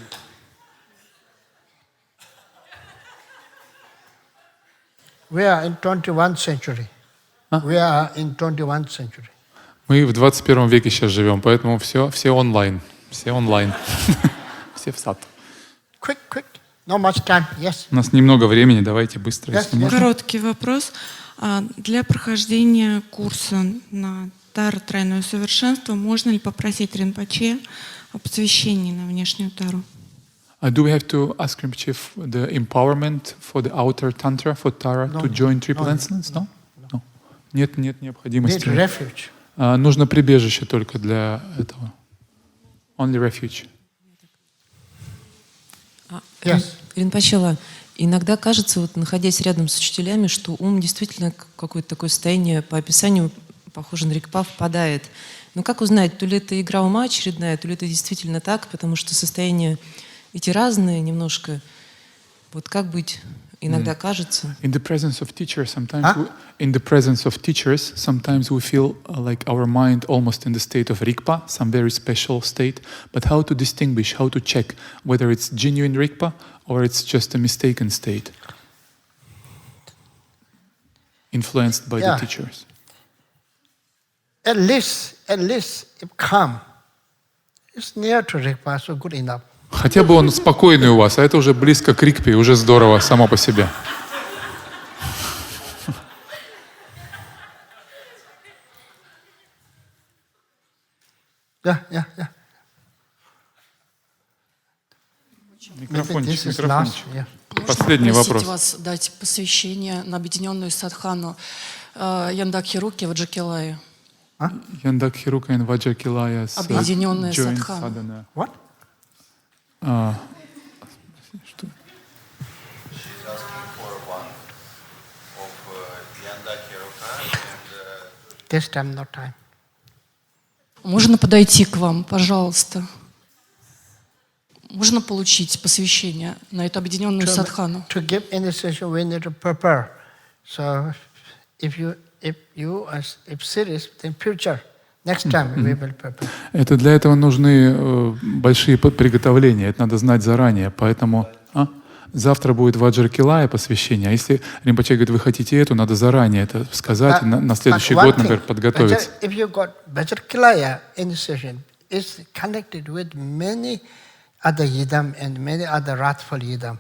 We are in 21st century. We are in 21st century. Мы в 21 веке сейчас живем, поэтому все онлайн. Все онлайн. Все в сад. Quick. No much time. Yes. У нас немного времени, давайте быстро, если можно. Короткий вопрос. Для прохождения курса на Тара тройное совершенство. Можно ли попросить Ринпоче о посвящении на внешнюю тару? Do we have to ask Rinpoche the empowerment for the outer tantra, for Tara, to join Triple Excellence? No? No. Нет Need необходимости. refuge. Нужно прибежище только для этого. Only refuge. Yes. Ринпочела, иногда кажется, вот находясь рядом с учителями, что ум действительно в какое-то такое состояние по описанию похоже на рикпа впадает. Но как узнать, то ли это игра ума очередная, то ли это действительно так, потому что состояния эти разные немножко. Вот как быть? Иногда кажется. In the presence of teachers, sometimes we feel like our mind almost in the state of Rigpa, some very special state. But how to distinguish, how to check whether it's genuine Rigpa or it's just a mistaken state, influenced by the teachers? At least if calm, it's near to Rigpa, so good enough. Хотя бы он спокойный у вас, а это уже близко к Рикпе, уже здорово само по себе. Yeah. Микрофончик, This is микрофончик. last, yeah. Последний Можно вопрос. попросить вас дать посвящение на объединенную садхану Яндакхируки Ваджакилая? Яндаг Хирука и Ваджа Килая с Объединенная joint садхана. sadhana. What? Что? She's asking for one of Yandaki Ruka and This time, no time. Можно подойти к вам, пожалуйста? Можно получить посвящение на эту объединенную садхану? To give initiation, we need to prepare. So, if serious, then future, next time we will prepare. Это для этого нужны большие приготовления, это надо знать заранее, поэтому завтра будет Ваджракилая посвящение, а если Римпоче говорит, вы хотите эту, надо заранее это сказать, и на следующий год, например, подготовиться. If you got Vajrakilaya initiation, it's connected with many other yidam and many other wrathful yidam.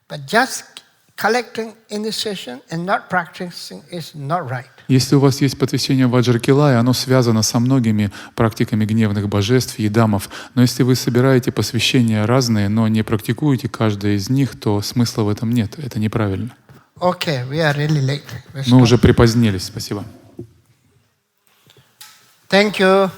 But just collecting initiation and not practicing is not right. Если у вас есть посвящение Ваджракилая, оно связано со многими практиками гневных божеств, едамов, но если вы собираете посвящения разные, но не практикуете каждое из них, то смысла в этом нет, это неправильно. Okay, we are really late. Мы уже припозднились, спасибо. Thank you.